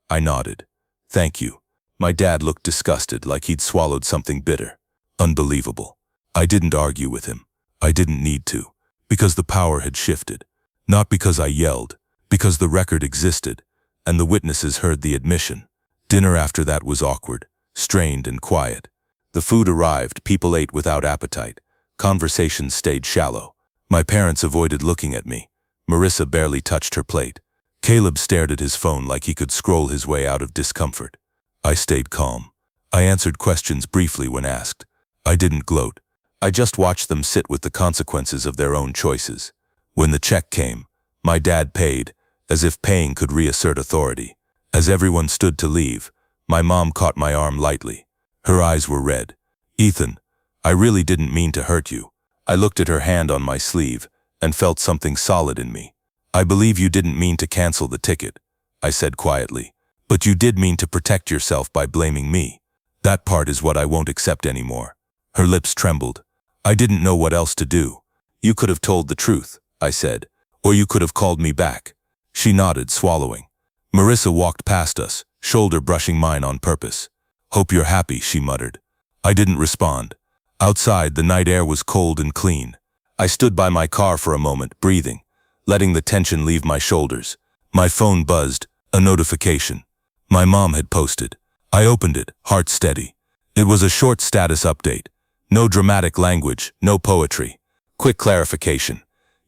[SPEAKER 1] I nodded. "Thank you." My dad looked disgusted, like he'd swallowed something bitter. Unbelievable. I didn't argue with him. I didn't need to. Because the power had shifted. Not because I yelled. Because the record existed. And the witnesses heard the admission. Dinner after that was awkward, strained and quiet. The food arrived, people ate without appetite. Conversations stayed shallow. My parents avoided looking at me. Marissa barely touched her plate. Caleb stared at his phone like he could scroll his way out of discomfort. I stayed calm. I answered questions briefly when asked. I didn't gloat. I just watched them sit with the consequences of their own choices. When the check came, my dad paid, as if paying could reassert authority. As everyone stood to leave, my mom caught my arm lightly. Her eyes were red. "Ethan, I really didn't mean to hurt you." I looked at her hand on my sleeve and felt something solid in me. "I believe you didn't mean to cancel the ticket," I said quietly. "But you did mean to protect yourself by blaming me. That part is what I won't accept anymore." Her lips trembled. "I didn't know what else to do." "You could have told the truth," I said, "or you could have called me back." She nodded, swallowing. Marissa walked past us, shoulder brushing mine on purpose. "Hope you're happy," she muttered. I didn't respond. Outside, the night air was cold and clean. I stood by my car for a moment, breathing, letting the tension leave my shoulders. My phone buzzed, a notification. My mom had posted. I opened it, heart steady. It was a short status update. No dramatic language, no poetry. Quick clarification.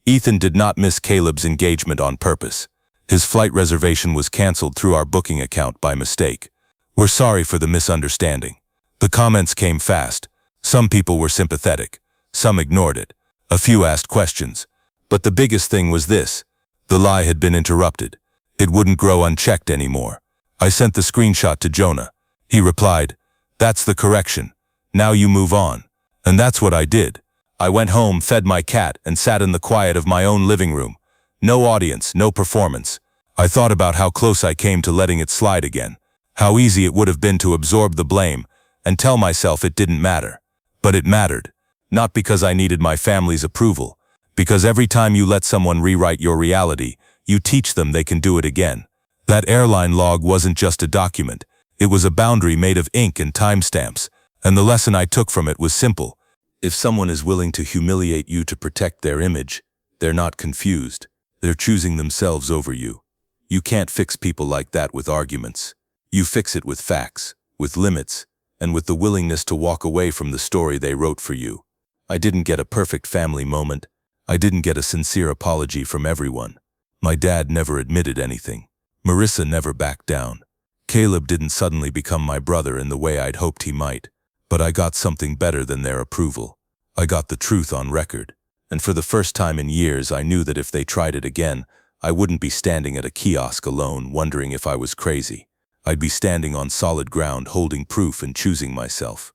[SPEAKER 1] Ethan did not miss Caleb's engagement on purpose. His flight reservation was canceled through our booking account by mistake. "We're sorry for the misunderstanding." The comments came fast. Some people were sympathetic. Some ignored it. A few asked questions. But the biggest thing was this. The lie had been interrupted. It wouldn't grow unchecked anymore. I sent the screenshot to Jonah. He replied, "That's the correction. Now you move on." And that's what I did. I went home, fed my cat, and sat in the quiet of my own living room. No audience, no performance. I thought about how close I came to letting it slide again. How easy it would have been to absorb the blame and tell myself it didn't matter. But it mattered. Not because I needed my family's approval. Because every time you let someone rewrite your reality, you teach them they can do it again. That airline log wasn't just a document. It was a boundary made of ink and timestamps. And the lesson I took from it was simple. If someone is willing to humiliate you to protect their image, they're not confused. They're choosing themselves over you. You can't fix people like that with arguments. You fix it with facts, with limits, and with the willingness to walk away from the story they wrote for you. I didn't get a perfect family moment. I didn't get a sincere apology from everyone. My dad never admitted anything. Marissa never backed down. Caleb didn't suddenly become my brother in the way I'd hoped he might. But I got something better than their approval. I got the truth on record. And for the first time in years, I knew that if they tried it again, I wouldn't be standing at a kiosk alone, wondering if I was crazy. I'd be standing on solid ground, holding proof and choosing myself.